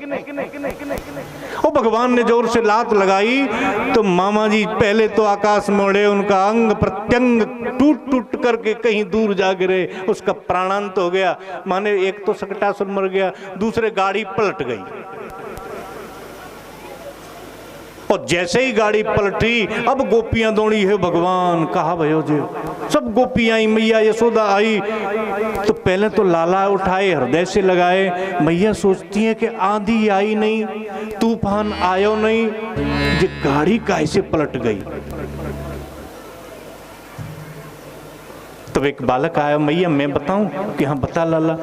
और भगवान ने जोर से लात लगाई तो मामा जी पहले तो आकाश में उड़े, उनका अंग प्रत्यंग टूट टूट करके कहीं दूर जा गिरे, उसका प्राणांत हो गया। माने एक तो सकटासुर मर गया, दूसरे गाड़ी पलट गई। और जैसे ही गाड़ी पलटी, अब गोपियां दौड़ी है भगवान कहा भयो जी। सब गोपियां आई, मैया यशोदा आई, तो पहले तो लाला उठाए हृदय से लगाए। मैया सोचती है कि आंधी आई नहीं, तूफान आयो नहीं, ये गाड़ी कैसे पलट गई। तब एक बालक आया, मैया मैं बताऊं? कि हाँ बता लाला।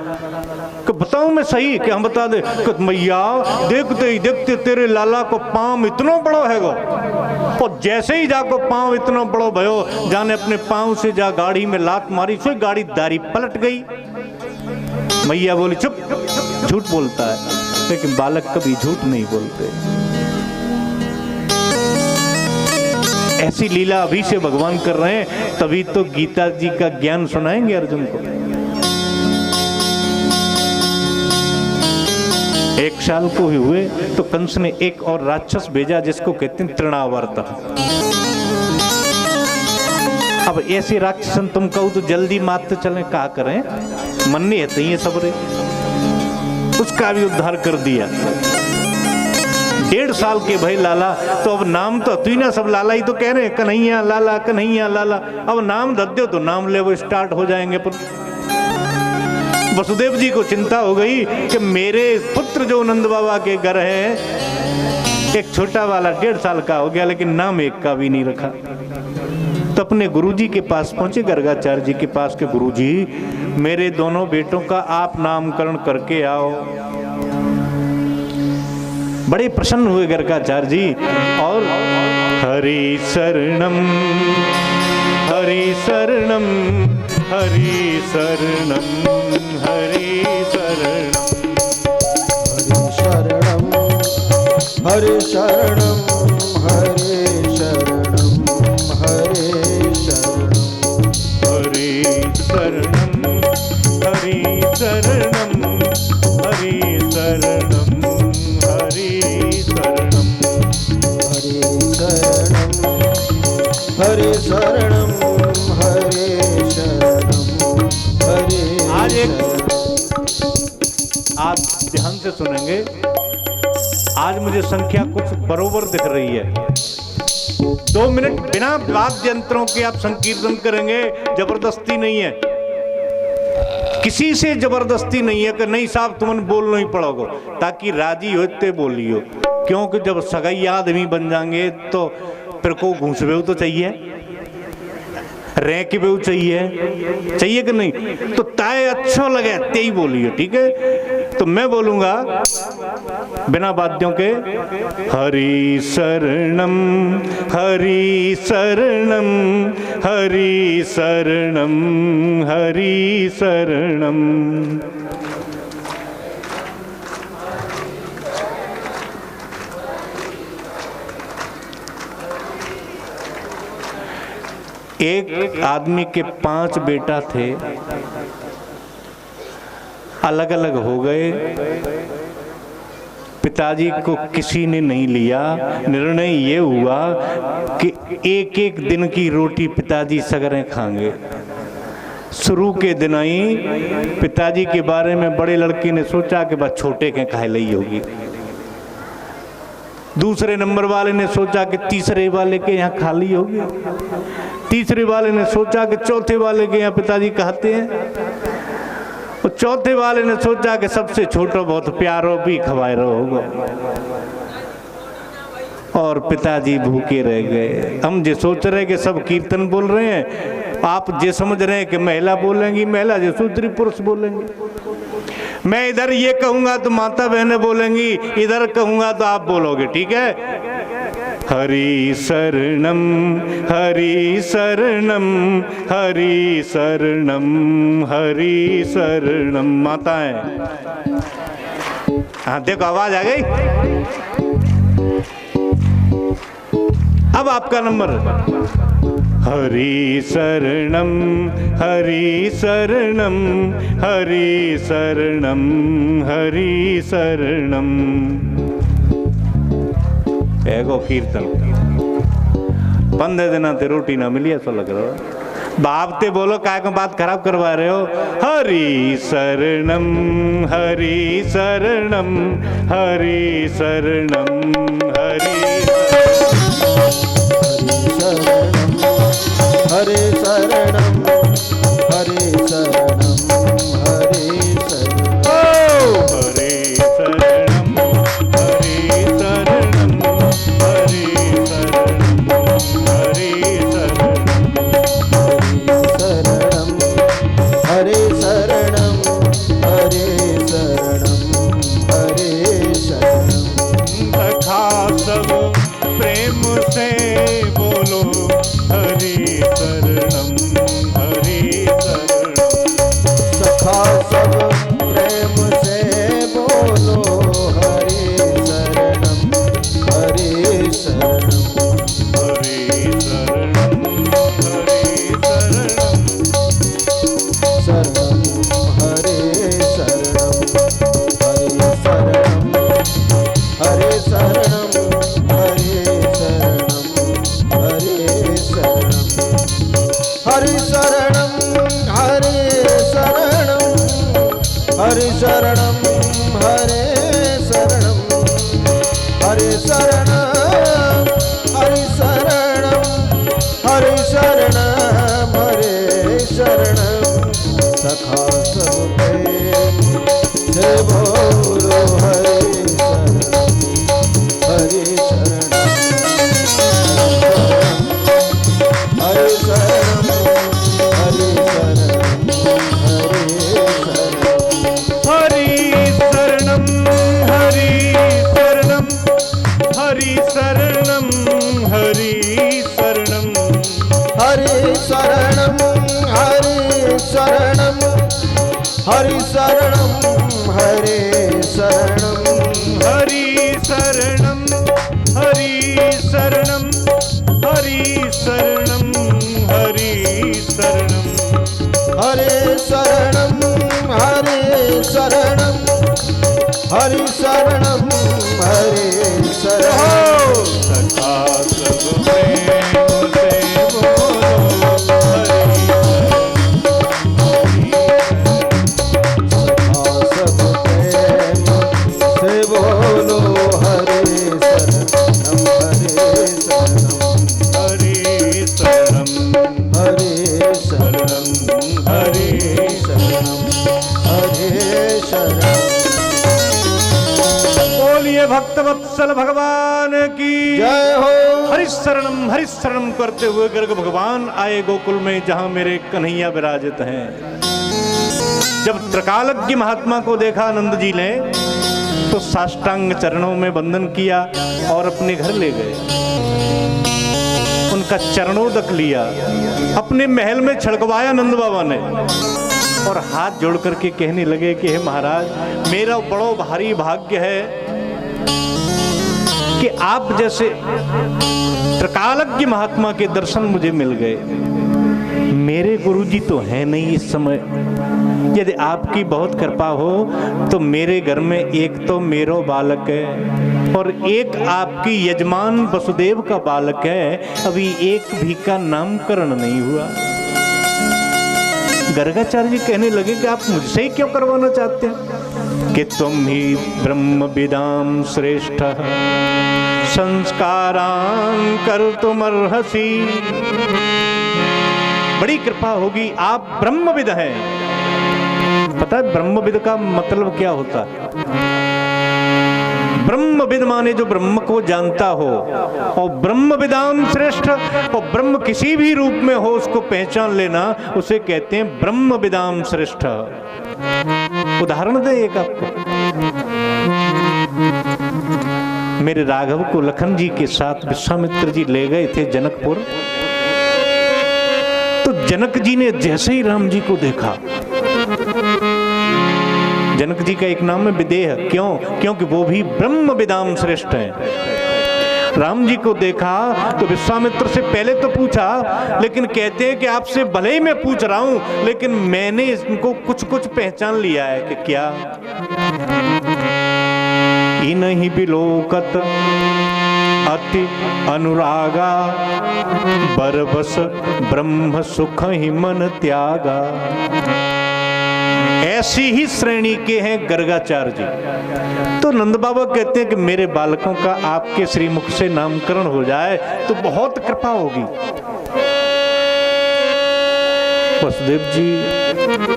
कि बताऊं मैं सही? कि हाँ बता दे। कि मैया देखते ही देखते तेरे लाला को पांव इतना बड़ो हैगो, और जैसे ही जाको पांव इतना बड़ो भयो, जाने अपने पांव से जा गाड़ी में लात मारी, सो गाड़ी दारी पलट गई। मैया बोली चुप, झूठ बोलता है। लेकिन बालक कभी झूठ नहीं बोलते। ऐसी लीला अभी से भगवान कर रहे हैं, तभी तो गीता जी का ज्ञान सुनाएंगे अर्जुन को। 1 साल को ही हुए तो कंस ने एक और राक्षस भेजा, जिसको कहते हैं तृणावर्त। अब ऐसे राक्षसन तुम कहो तो जल्दी मारते चले, कहा करें, मन नहीं है ये सबरे। उसका भी उद्धार कर दिया। 1.5 साल के भाई लाला, तो अब नाम तो तू ना, सब लाला ही तो कह रहे हैं, कन्हैया लाला कन्हैया लाला। अब नाम धर दो तो नाम ले वो स्टार्ट हो जाएंगे। पर वसुदेव जी को चिंता हो गई कि मेरे पुत्र जो नंद बाबा के घर है, एक छोटा वाला 1.5 साल का हो गया, लेकिन नाम एक का भी नहीं रखा। तो अपने गुरुजी के पास पहुंचे, गर्गाचार्य जी के पास, के गुरुजी मेरे दोनों बेटों का आप नामकरण करके आओ। बड़े प्रसन्न हुए गर्गाचार्य जी, और हरि शरणम हरि शरणम हरि शरणम हरि शरणम हरि शरणम हरि शरणम हरि शरणम हरि शरणम हरि शरणम हरि शरणम हरि शरणम हरि शरणम हरि शरणम हरि। आज ध्यान से सुनेंगे। आज मुझे संख्या कुछ बरोबर दिख रही है। 2 मिनट बिना वाद्य यंत्रों के आप संकीर्तन करेंगे, जबरदस्ती नहीं है, किसी से जबरदस्ती नहीं है कि नहीं साहब तुमने बोलना ही पड़ोगे, ताकि राजी होते बोलियो। क्योंकि जब सगाई आदमी बन जाएंगे तो फिर को घूस बेऊ तो चाहिए, रह के बेऊ चाहिए कि नहीं। तो ताए अच्छा लगे ते ही बोलियो, ठीक है। तो मैं बोलूंगा बिना वाद्यों के, हरि शरणम हरि शरणम हरि शरणम हरि शरणम। एक आदमी के 5 बेटा थे, अलग अलग हो गए। पिताजी को किसी ने नहीं लिया। निर्णय ये हुआ कि एक एक दिन की रोटी पिताजी सगरे खाएंगे। शुरू के दिन ही पिताजी के बारे में बड़े लड़के ने सोचा कि बस छोटे के खाए ली होगी। दूसरे नंबर वाले ने सोचा कि तीसरे वाले के यहाँ खाली होगी। तीसरे वाले ने सोचा कि चौथे वाले के यहाँ पिताजी कहते हैं। और चौथे वाले ने सोचा कि सबसे छोटा बहुत प्यारो भी खवाए रहोगा। और पिताजी भूखे रह गए। हम जो सोच रहे कि सब कीर्तन बोल रहे हैं, आप जो समझ रहे हैं कि महिला बोलेंगी, महिला जो सूत्री पुरुष बोलेंगे। मैं इधर ये कहूंगा तो माता बहनें बोलेंगी, इधर कहूंगा तो आप बोलोगे, ठीक है। हरि शरणम हरि शरणम हरि शरणम हरि शरणम। माताएं, हाँ देखो आवाज आ गई। अब आपका नंबर। हरि शरणम हरि शरणम हरि शरणम हरि शरणम। एगो कीर्तन 15 दिन ते रोटी ना मिली, ऐसा लग रहा। बाप ते बोलो काय को बात खराब करवा रहे हो। हरि शरणम हरि शरणम हरि शरणम हरि हरे शरणम हरे शरणम हरे शरणम हरे शरणम हरे शरणम हरे शरणम हरे शरणम हरे शरणम हरे शरणम हरे शरणम सखा सब प्रेम से बोलो हरि शरणम हरि शरणम सखा सब प्रेम से बोलो हरे शरणम हरे शरणम हरि शरणम हरि शरणम शरणम हरे शरणम हरे शरणम हरे शरणम हरे शरणम हरे शरणम हरे शरणम हरे शरणम हरे शरणम हरे शरणम हरे शरणम हरे शरणम हरे शरणम सखा सब प्रेम से बोलो हरे शरणम हरे शरणम हरे शरणम हरे शरणम हरे शरणम हरि शरणम हरि शरणम हरि शरणम हरि शरणम हरे शरणम हरे शरणम हरे शरणम हरे शरणम हरि शरणम हरि शरणम हरि शरणम हरि शरणम हरे शरणम हरे शरणम हरे शरणम सखा सब प्रेम से बोलो हरि सखा सब प्रेम से बोलो हरे शरणम हरे शरणम हरि शरणम हरे शरणम हरे शरणम बोलिए भक्त वत्सल भगवान की जय हो। हरि शरणम करते हुए गर्ग भगवान आए गोकुल में, जहां मेरे कन्हैया विराजित हैं। जब त्रिकालज्ञ महात्मा को देखा आनंद जी ने तो साष्टांग चरणों में वंदन किया और अपने घर ले गए। उनका चरणोदक लिया, अपने महल में छिड़कवाया नंद बाबा ने और हाथ जोड़ करके कहने लगे कि हे महाराज, मेरा बड़ो भारी भाग्य है कि आप जैसे त्रिकालज्ञ महात्मा के दर्शन मुझे मिल गए। मेरे गुरुजी तो हैं नहीं इस समय। यदि आपकी बहुत कृपा हो तो मेरे घर में एक तो मेरो बालक है और एक आपकी यजमान वसुदेव का बालक है, अभी एक भी का नामकरण नहीं हुआ। गर्गाचार्य जी कहने लगे कि आप मुझसे ही क्यों करवाना चाहते हैं? कि तुम ही ब्रह्म विदाम श्रेष्ठ संस्कारान कर तुम अर्हसी। बड़ी कृपा होगी, आप ब्रह्मविद हैं। पता है ब्रह्मविद का मतलब क्या होता है? ब्रह्मविद माने जो ब्रह्म को जानता हो, और ब्रह्मविदाम श्रेष्ठ, और ब्रह्म किसी भी रूप में हो उसको पहचान लेना, उसे कहते हैं ब्रह्मविदाम श्रेष्ठ। उदाहरण दे एक आपको। मेरे राघव को लखन जी के साथ विश्वामित्र जी ले गए थे जनकपुर। तो जनक जी ने जैसे ही राम जी को देखा, जनक जी का एक नाम है विदेह, क्यों? क्योंकि वो भी ब्रह्म विदाम श्रेष्ठ हैं। राम जी को देखा तो विश्वामित्र से पहले तो पूछा, लेकिन कहते हैं कि आपसे भले ही मैं पूछ रहा हूं, लेकिन मैंने इनको कुछ कुछ पहचान लिया है। कि क्या? इनहि बिलोकत अति अनुरागा, बरबस ब्रह्म सुख ही मन त्यागा। ऐसी ही श्रेणी के हैं गर्गाचार्य जी। तो नंद बाबा कहते हैं कि मेरे बालकों का आपके श्रीमुख से नामकरण हो जाए तो बहुत कृपा होगी। वसुदेव जी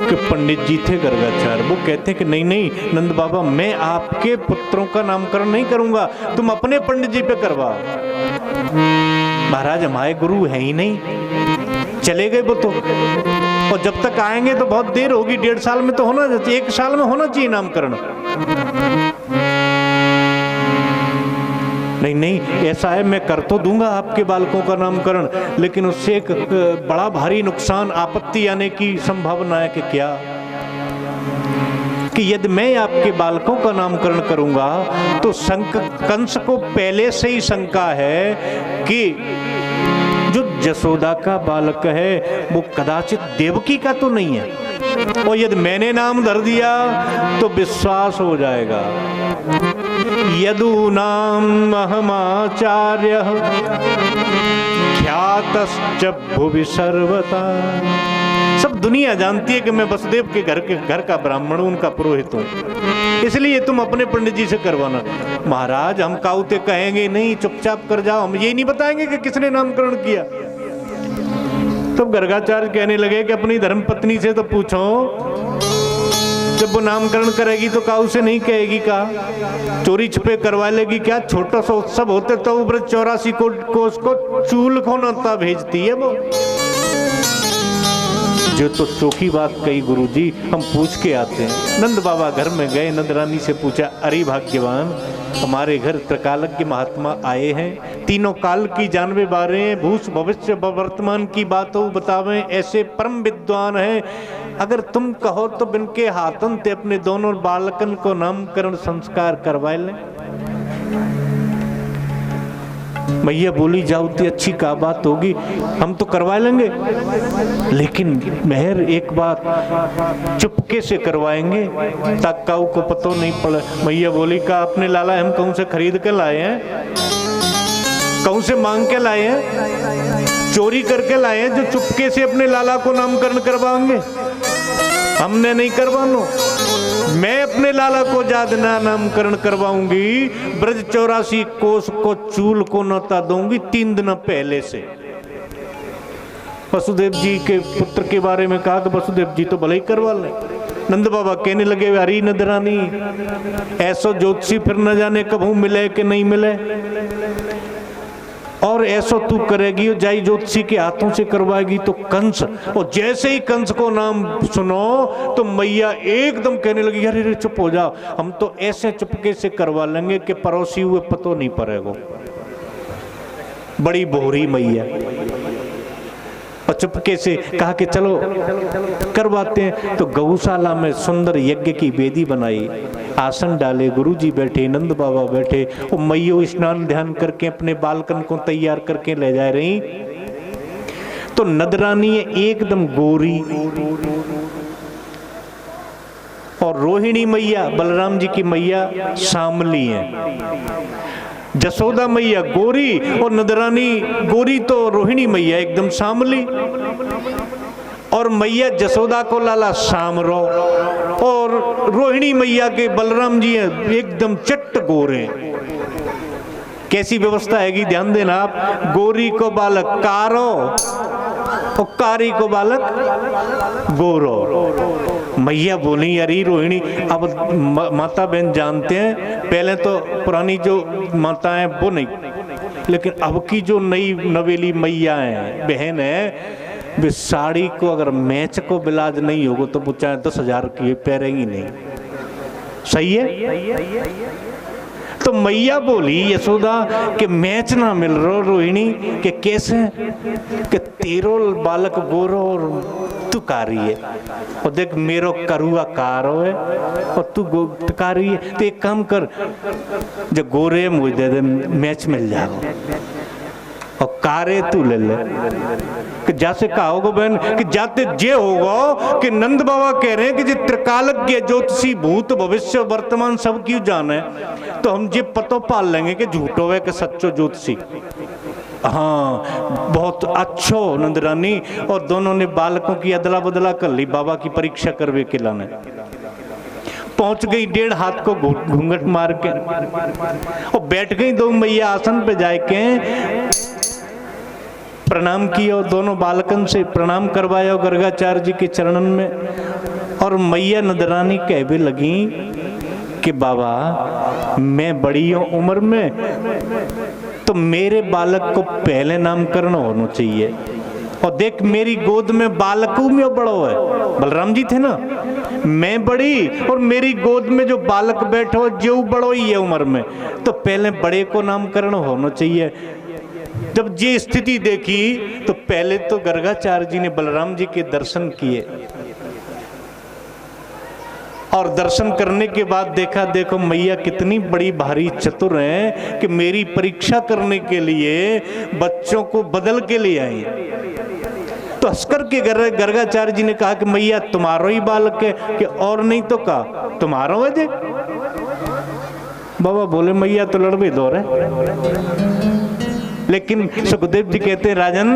के पंडित जी थे गर्गाचार्य, वो कहते हैं कि नहीं नहीं नंद बाबा, मैं आपके पुत्रों का नामकरण नहीं करूंगा, तुम अपने पंडित जी पे करवाओ। महाराज हमारे गुरु है ही नहीं, चले गए वो तो, और जब तक आएंगे तो बहुत देर होगी, 1.5 साल में तो होना चाहिए, 1 साल में होना चाहिए नामकरण। नहीं नहीं ऐसा है, मैं कर तो दूंगा आपके बालकों का नामकरण, लेकिन उससे एक बड़ा भारी नुकसान, आपत्ति आने की संभावना है। कि क्या? कि यदि मैं आपके बालकों का नामकरण करूंगा तो कंस को पहले से ही शंका है कि जो जसोदा का बालक है वो कदाचित देवकी का तो नहीं है, और यदि मैंने नाम धर दिया तो विश्वास हो जाएगा। यदूनाम अहमाचार्य ख्यातश्च भुवि सर्वथा। सब दुनिया जानती है कि मैं वसुदेव के घर का ब्राह्मण हूं, उनका पुरोहित हूं, इसलिए तुम अपने पंडित जी से करवाना। महाराज हम काउते कहेंगे नहीं, चुपचाप कर जाओ, हम ये नहीं बताएंगे कि किसने नामकरण किया। तो गर्गाचार्य कहने लगे कि अपनी धर्मपत्नी से तो पूछो, जब वो नामकरण करेगी तो काऊ से नहीं कहेगी का, चोरी छुपे करवा लेगी क्या? छोटा सा उत्सव होते तो ब्रज 84 को उसको चूल खोनाता भेजती है वो। जो तो चौकी बात कही गुरुजी, हम पूछ के आते हैं। नंद बाबा घर में गए, नंद रानी से पूछा, अरे भाग्यवान, हमारे घर त्रिकालज्ञ महात्मा आए हैं, तीनों काल की जानवे बारे हैं, भूष भविष्य वर्तमान की बातों बतावे, ऐसे परम विद्वान हैं, अगर तुम कहो तो बिनके हाथन ते अपने दोनों बालकन को नामकरण संस्कार करवा लें। मैया बोली, जाओ अच्छी का बात होगी, हम तो करवा लेंगे, लेकिन मेहर एक बात, चुपके से करवाएंगे ताकि काऊ को पता नहीं पड़े। मैया बोली, का अपने लाला हम कहूं से खरीद के लाए हैं, कहूं से मांग के लाए हैं, चोरी करके लाए हैं, जो चुपके से अपने लाला को नामकरण करवाएंगे? हमने नहीं करवानो, मैं अपने लाला को जादना नामकरण करवाऊंगी, ब्रज 84 कोस को चूल को नता दूंगी 3 दिन पहले से। वसुदेव जी के पुत्र के बारे में कहा कि वसुदेव जी तो भले ही करवा लें। नंद बाबा कहने लगे, अरे नंदरानी, ऐसो ज्योतिषी फिर न जाने कब मिले कि नहीं मिले, और ऐसा तू करेगी और जाई ज्योतिषी के हाथों से करवाएगी तो कंस, और जैसे ही कंस को नाम सुनो तो मैया एकदम कहने लगी, अरे चुप हो जाओ, हम तो ऐसे चुपके से करवा लेंगे कि पड़ोसी हुए पतो नहीं पड़ेगा। बड़ी बोहरी मैया, और चुपके से कहा कि चलो करवाते हैं। तो गौशाला में सुंदर यज्ञ की वेदी बनाई, आसन डाले, गुरुजी बैठे, नंद बाबा बैठे, और मैयो स्नान ध्यान करके अपने बालकन को तैयार करके ले जा रही। तो नदरानी एकदम गोरी, और रोहिणी मैया बलराम जी की मैया शामली है। जसोदा मैया गोरी और नदरानी गोरी, तो रोहिणी मैया एकदम शामली, और मैया जसोदा को लाला शामरो, और रोहिणी मैया के बलराम जी एकदम चट्ट गोरे। कैसी व्यवस्था है, ध्यान देना आप, गोरी को बालक कारो और कारी को बालक गोरो। मैया बोली, अरे रोहिणी, अब माता बहन जानते हैं, पहले तो पुरानी जो माताएं वो नहीं, लेकिन अब की जो नई नवेली मैया है, बहन है, वे साड़ी को अगर मैच को बिलाज नहीं होगा तो वो चाहे 10,000 की पहनेंगी नहीं। सही है? तो मैया बोली यशोदा के मैच ना मिल रहा रोहिणी के, कैसे कि तेरो बालक गोरो और तू कारी है, और देख मेरो करुआ कारो है और तू कारी है, तो एक काम कर, जो गोरे मुझे दे दे, मैच मिल जाएगा। और कारे तू ले ले कि जैसे कहा होगा बहन कि जाते जे होगा कि नंद बाबा कह रहे हैं कि जे त्रिकालज्ञ ज्योतिषी भूत भविष्य वर्तमान सब क्यों जाने, तो हम जे पतो पाल लेंगे कि झूठो है कि सच्चो ज्योतिषी। हाँ बहुत अच्छो नंदरानी। और दोनों ने बालकों की अदला बदला कर ली बाबा की परीक्षा करवे के लाने। पहुंच गई 1.5 हाथ को घूंघट मार के और बैठ गई दो मैया आसन पे जाके प्रणाम किया और दोनों बालकन से प्रणाम करवाया गर्गाचार्य जी के चरणन में। और मैया नंदरानी कहवे लगी कि बाबा मैं बड़ी हूं उम्र में, तो मेरे बालक को पहले नामकरण होना चाहिए। और देख मेरी गोद में बालकों में बड़ो है, बलराम जी थे ना, मैं बड़ी और मेरी गोद में जो बालक बैठो जो बड़ो ही है उम्र में, तो पहले बड़े को नामकरण होना चाहिए। जब ये स्थिति देखी तो पहले तो गर्गाचार्य जी ने बलराम जी के दर्शन किए और दर्शन करने के बाद देखा देखो मैया कितनी बड़ी भारी चतुर हैं कि मेरी परीक्षा करने के लिए बच्चों को बदल के ले आई। तो हंसकर के गर्गाचार्य जी ने कहा कि मैया तुम्हारो ही बालक है कि और नहीं तो का तुम्हारो है जे। बाबा बोले मैया तो लड़बे दो रहे। लेकिन सुखदेव जी कहते हैं राजन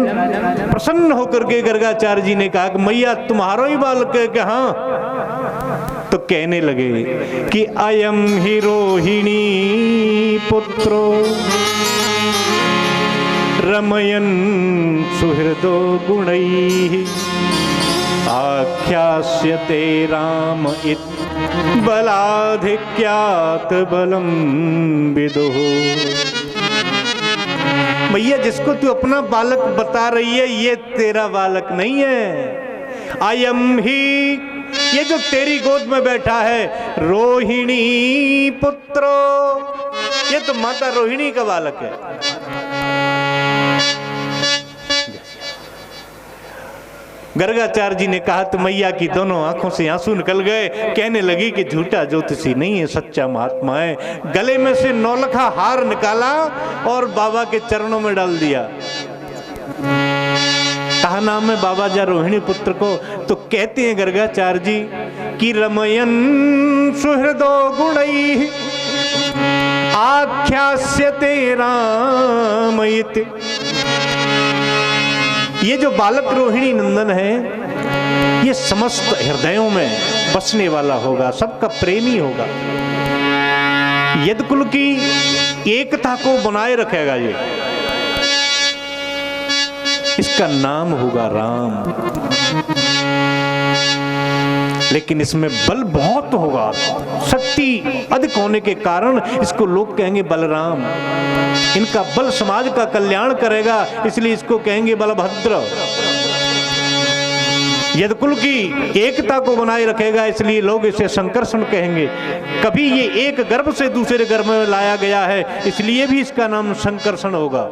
प्रसन्न होकर के गर्गाचार्य जी ने कहा कि मैया तुम्हारो ही बालक है कि हाँ। तो कहने लगे कि अयम ही रोहिणी पुत्रो रमयन सुहृदो गुणैः आख्यास्यते राम इत बलाधिक्यात बलम विदुः। भैया जिसको तू अपना बालक बता रही है ये तेरा बालक नहीं है। अयम ही ये जो तेरी गोद में बैठा है रोहिणी पुत्रो, ये तो माता रोहिणी का बालक है। गर्गाचार्य जी ने कहा तो मैया की दोनों आंखों से आंसू निकल गए। कहने लगी कि झूठा ज्योतिषी नहीं है, सच्चा महात्मा है। गले में से नौलखा हार निकाला और बाबा के चरणों में डाल दिया। कहा नाम है बाबा जा रोहिणी पुत्र को। तो कहते हैं गर्गाचार्य जी कि रमयन सुहृदो गुणैः आख्यास्यते राम इति। ये जो बालक रोहिणी नंदन है ये समस्त हृदयों में बसने वाला होगा, सबका प्रेमी होगा, यदकुल की एकता को बनाए रखेगा। ये इसका नाम होगा राम। लेकिन इसमें बल बहुत होगा, शक्ति अधिक होने के कारण इसको लोग कहेंगे बलराम। इनका बल समाज का कल्याण करेगा इसलिए इसको कहेंगे बलभद्र। यदकुल की एकता को बनाए रखेगा इसलिए लोग इसे संकर्षण कहेंगे। कभी ये एक गर्भ से दूसरे गर्भ में लाया गया है इसलिए भी इसका नाम संकर्षण होगा।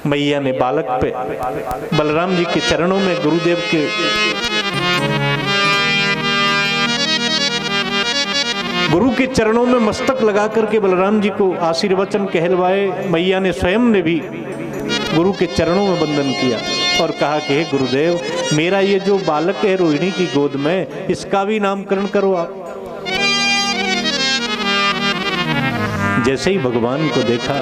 मैया ने बालक पे बलराम जी के चरणों में गुरुदेव के गुरु के चरणों में मस्तक लगा करके बलराम जी को आशीर्वचन कहलवाए। मैया ने स्वयं ने भी गुरु के चरणों में वंदन किया और कहा कि हे गुरुदेव मेरा ये जो बालक है रोहिणी की गोद में इसका भी नामकरण करो आप। जैसे ही भगवान को देखा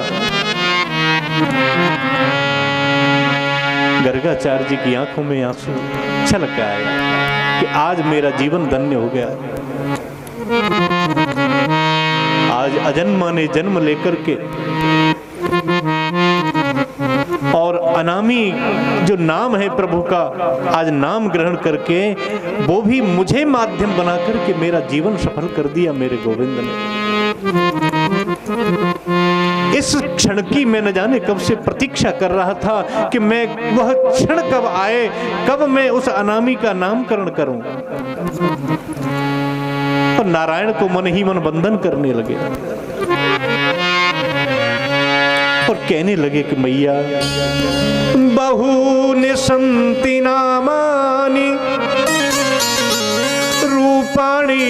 गर्गाचार्य जी की आंखों में आंसू छलक आए कि आज मेरा जीवन धन्य हो गया। आज अजन्मा ने जन्म लेकर के और अनामी जो नाम है प्रभु का आज नाम ग्रहण करके वो भी मुझे माध्यम बना करके मेरा जीवन सफल कर दिया मेरे गोविंद ने। इस क्षण की मैं न जाने कब से प्रतीक्षा कर रहा था कि मैं वह क्षण कब आए, कब मैं उस अनामी का नामकरण करूं। और नारायण को मन ही मन बंधन करने लगे और कहने लगे कि मैया बहूनि सन्ति नामानि रूपाणि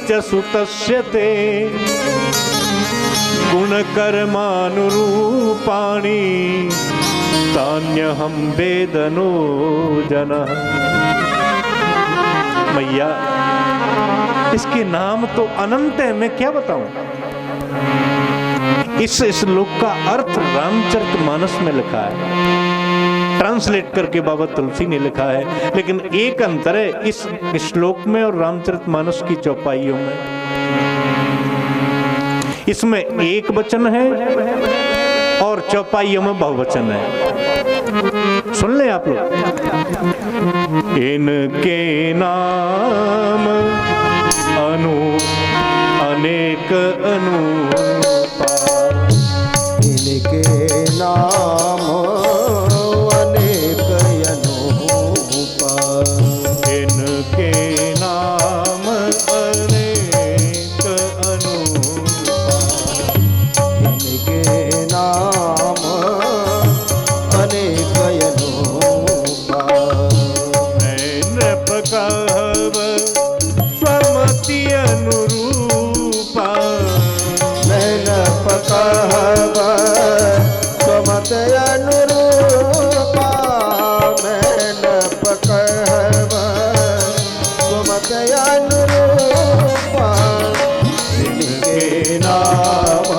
च सुतस्य ते गुण कर्मानुरूपाणि तान्यहं वेदनो जनः। मैया इसके नाम तो अनंत है, मैं क्या बताऊं। इस श्लोक का अर्थ रामचरितमानस में लिखा है, ट्रांसलेट करके बाबा तुलसी ने लिखा है, लेकिन एक अंतर है इस श्लोक में और रामचरितमानस की चौपाइयों में। इसमें एक वचन है और चौपाइयों में बहुवचन है। सुन ले आप लोग। इनके नाम अनेक अनुपा, इनके नाम अनेक अनुपा, इनके नाम अनेक अनुपा, इनके नाम अनेक अनुपा। नृप कहब स्वमति अनुरूपा, नैनप कहब स्वमत अनुरूपा, नैनप कहब स्वमत अनुरूपा। इनके नाम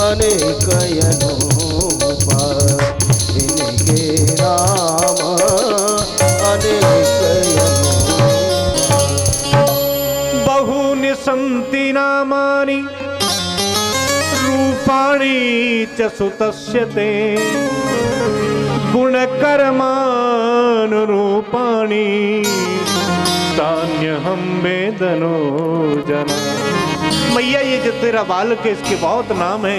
अनेक अनुपा, इनके नाम अनेक अनुपा। बहूनि सन्ति नामानि रूपाणि च सुतस्य ते, गुणकर्मानुरूपाणि तान्यहं वेदनो जनः। मैया ये जो तेरा बालक है इसके बहुत नाम है,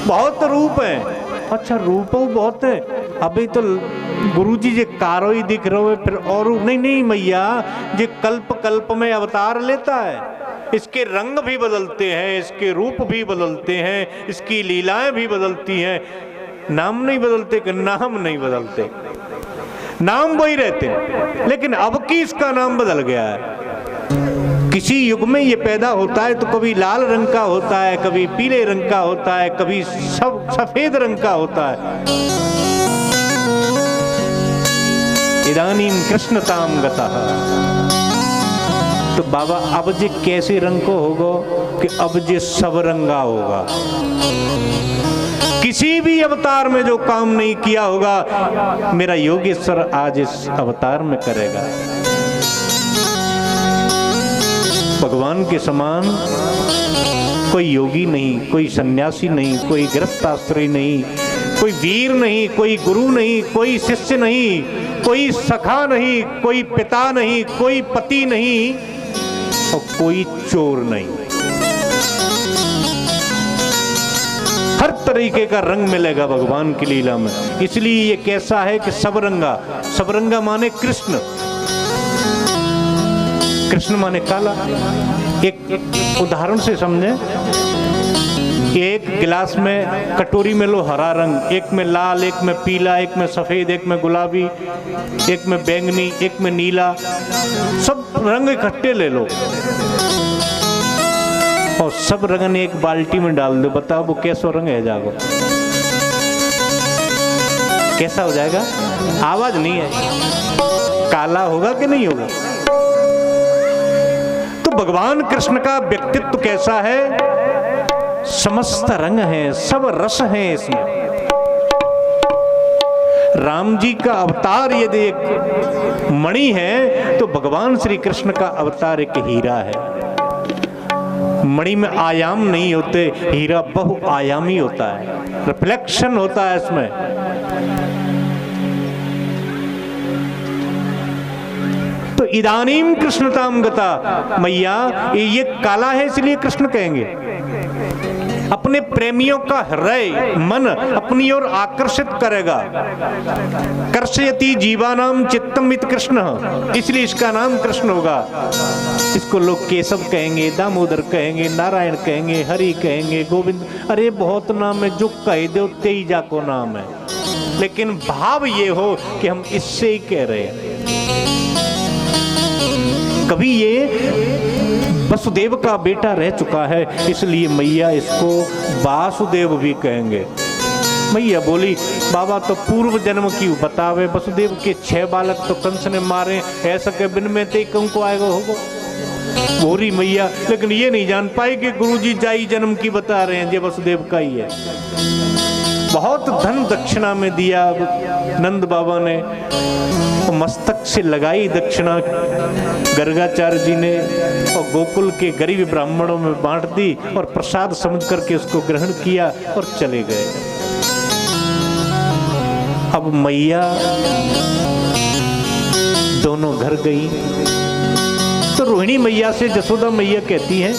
बहुत रूप है। अच्छा रूप बहुत है, अभी तो गुरुजी जी कारो ही दिख रहे हो, फिर और नहीं नहीं मैया, ये कल्प कल्प में अवतार लेता है, इसके रंग भी बदलते हैं, इसके रूप भी बदलते हैं, इसकी लीलाएं भी बदलती हैं। नाम नहीं बदलते कि नाम नहीं बदलते, नाम वही रहते हैं, लेकिन अब की इसका नाम बदल गया है। किसी युग में ये पैदा होता है तो कभी लाल रंग का होता है, कभी पीले रंग का होता है, कभी सब सफेद रंग का होता है। इदानीं कृष्णतां गतः। तो बाबा अब जे कैसे रंग को होगा कि अब जे सब रंगा होगा। किसी भी अवतार में जो काम नहीं किया होगा मेरा योगेश्वर आज इस अवतार में करेगा। भगवान के समान कोई योगी नहीं, कोई सन्यासी नहीं, कोई गृहस्थाश्रयी नहीं, कोई वीर नहीं, कोई गुरु नहीं, कोई शिष्य नहीं, कोई सखा नहीं, कोई पिता नहीं, कोई पति नहीं और कोई चोर नहीं। हर तरीके का रंग मिलेगा भगवान की लीला में। इसलिए ये कैसा है कि सबरंगा, सबरंगा माने कृष्ण, कृष्ण माने काला। एक उदाहरण से समझे, एक गिलास में कटोरी में लो हरा रंग, एक में लाल, एक में पीला, एक में सफेद, एक में गुलाबी, एक में बैंगनी, एक में नीला, सब रंग इकट्ठे ले लो और सब रंग एक बाल्टी में डाल दो। बताओ वो कैसा रंग है जागो, कैसा हो जाएगा? आवाज नहीं है, काला होगा कि नहीं होगा? तो भगवान कृष्ण का व्यक्तित्व कैसा है? समस्त रंग हैं, सब रस हैं इसमें। राम जी का अवतार यदि एक मणि है तो भगवान श्री कृष्ण का अवतार एक हीरा है। मणि में आयाम नहीं होते, हीरा बहुआयामी होता है, रिफ्लेक्शन होता है इसमें। तो इदानीम कृष्णताम गता, मैया ये काला है इसलिए कृष्ण कहेंगे। अपने प्रेमियों का हृदय मन अपनी ओर आकर्षित करेगा। कर्षयति जीवानाम चित्तमित कृष्ण, इसलिए इसका नाम कृष्ण होगा। इसको लोग केशव कहेंगे, दामोदर कहेंगे, नारायण कहेंगे, हरि कहेंगे, गोविंद, अरे बहुत नाम है, जो कह दो तेईजा को नाम है। लेकिन भाव ये हो कि हम इससे ही कह रहे हैं। कभी ये वसुदेव का बेटा रह चुका है, इसलिए मैया इसको वासुदेव भी कहेंगे। मैया बोली बाबा तो पूर्व जन्म की बतावे, वसुदेव के 6 बालक तो कंस ने मारे, ऐसा के बिन में ते को आएगा होगा। बोरी मैया लेकिन ये नहीं जान पाई कि गुरुजी जाई जन्म की बता रहे हैं, ये वसुदेव का ही है। बहुत धन दक्षिणा में दिया नंद बाबा ने, मस्तक से लगाई दक्षिणा गर्गाचार्य जी ने, और गोकुल के गरीब ब्राह्मणों में बांट दी और प्रसाद समझ करके उसको ग्रहण किया और चले गए। अब मैया दोनों घर गई तो रोहिणी मैया से जसोदा मैया कहती हैं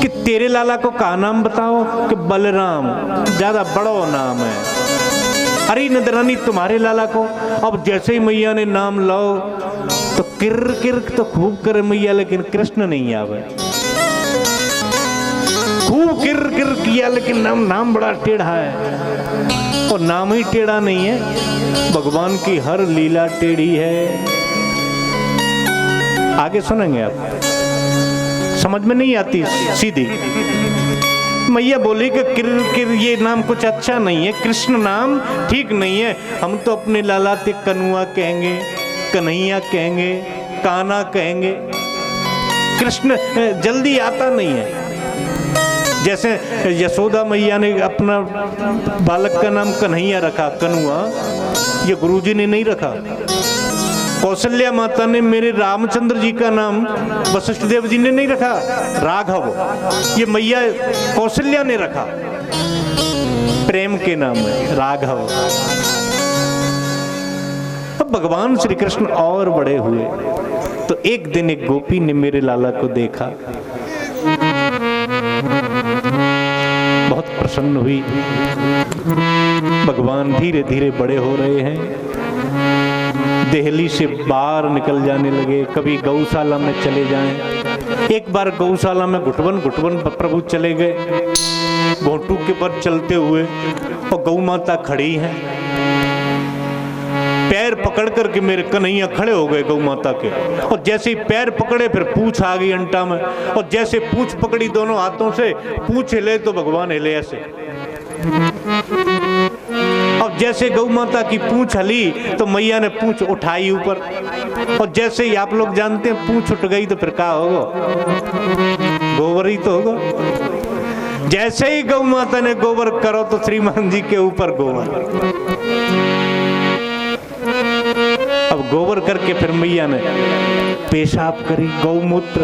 कि तेरे लाला को का नाम बताओ, कि बलराम, ज्यादा बड़ा नाम है। अरे नदरानी तुम्हारे लाला को। अब जैसे ही मैया ने नाम लाओ तो किर किर तो खूब करे मैया, लेकिन कृष्ण नहीं आवे। खूब किर किर किया लेकिन नाम बड़ा टेढ़ा है, और नाम ही टेढ़ा नहीं है, भगवान की हर लीला टेढ़ी है। आगे सुनेंगे आप, समझ में नहीं आती सीधी। मैया बोली कि किर किर ये नाम कुछ अच्छा नहीं है, कृष्ण नाम ठीक नहीं है। हम तो अपने लाला ते कनुआ कहेंगे, कन्हैया कहेंगे, काना कहेंगे, कृष्ण जल्दी आता नहीं है। जैसे यशोदा मैया ने अपना बालक का नाम कन्हैया रखा, कनुआ, ये गुरुजी ने नहीं रखा। कौशल्या माता ने मेरे रामचंद्र जी का नाम वशिष्ठ देव जी ने नहीं रखा, राघव, ये मैया कौशल्या ने रखा, प्रेम के नाम है राघव। अब भगवान श्री कृष्ण और बड़े हुए तो एक दिन एक गोपी ने मेरे लाला को देखा, बहुत प्रसन्न हुई। भगवान धीरे धीरे बड़े हो रहे हैं, देहली से बाहर निकल जाने लगे, कभी गौशाला में चले जाएं। एक बार गौशाला में घुटवन घुटवन प्रभु चले गए, घोटू के पर चलते हुए, और गौ माता खड़ी है, पैर पकड़ करके मेरे कन्हैया खड़े हो गए गौ माता के, और जैसे ही पैर पकड़े फिर पूंछ आ गई अंटा में, और जैसे पूंछ पकड़ी दोनों हाथों से, पूंछ हिले तो भगवान हिले ऐसे। अब जैसे गौ माता की पूंछ हली तो मैया ने पूंछ उठाई ऊपर, और जैसे ही आप लोग जानते हैं पूंछ उठ गई तो फिर क्या होगा, गोबर ही तो होगा। जैसे ही गौ माता ने गोबर करो तो श्रीमान जी के ऊपर गोबर। अब गोबर करके फिर मैया ने पेशाब करी, गौमूत्र,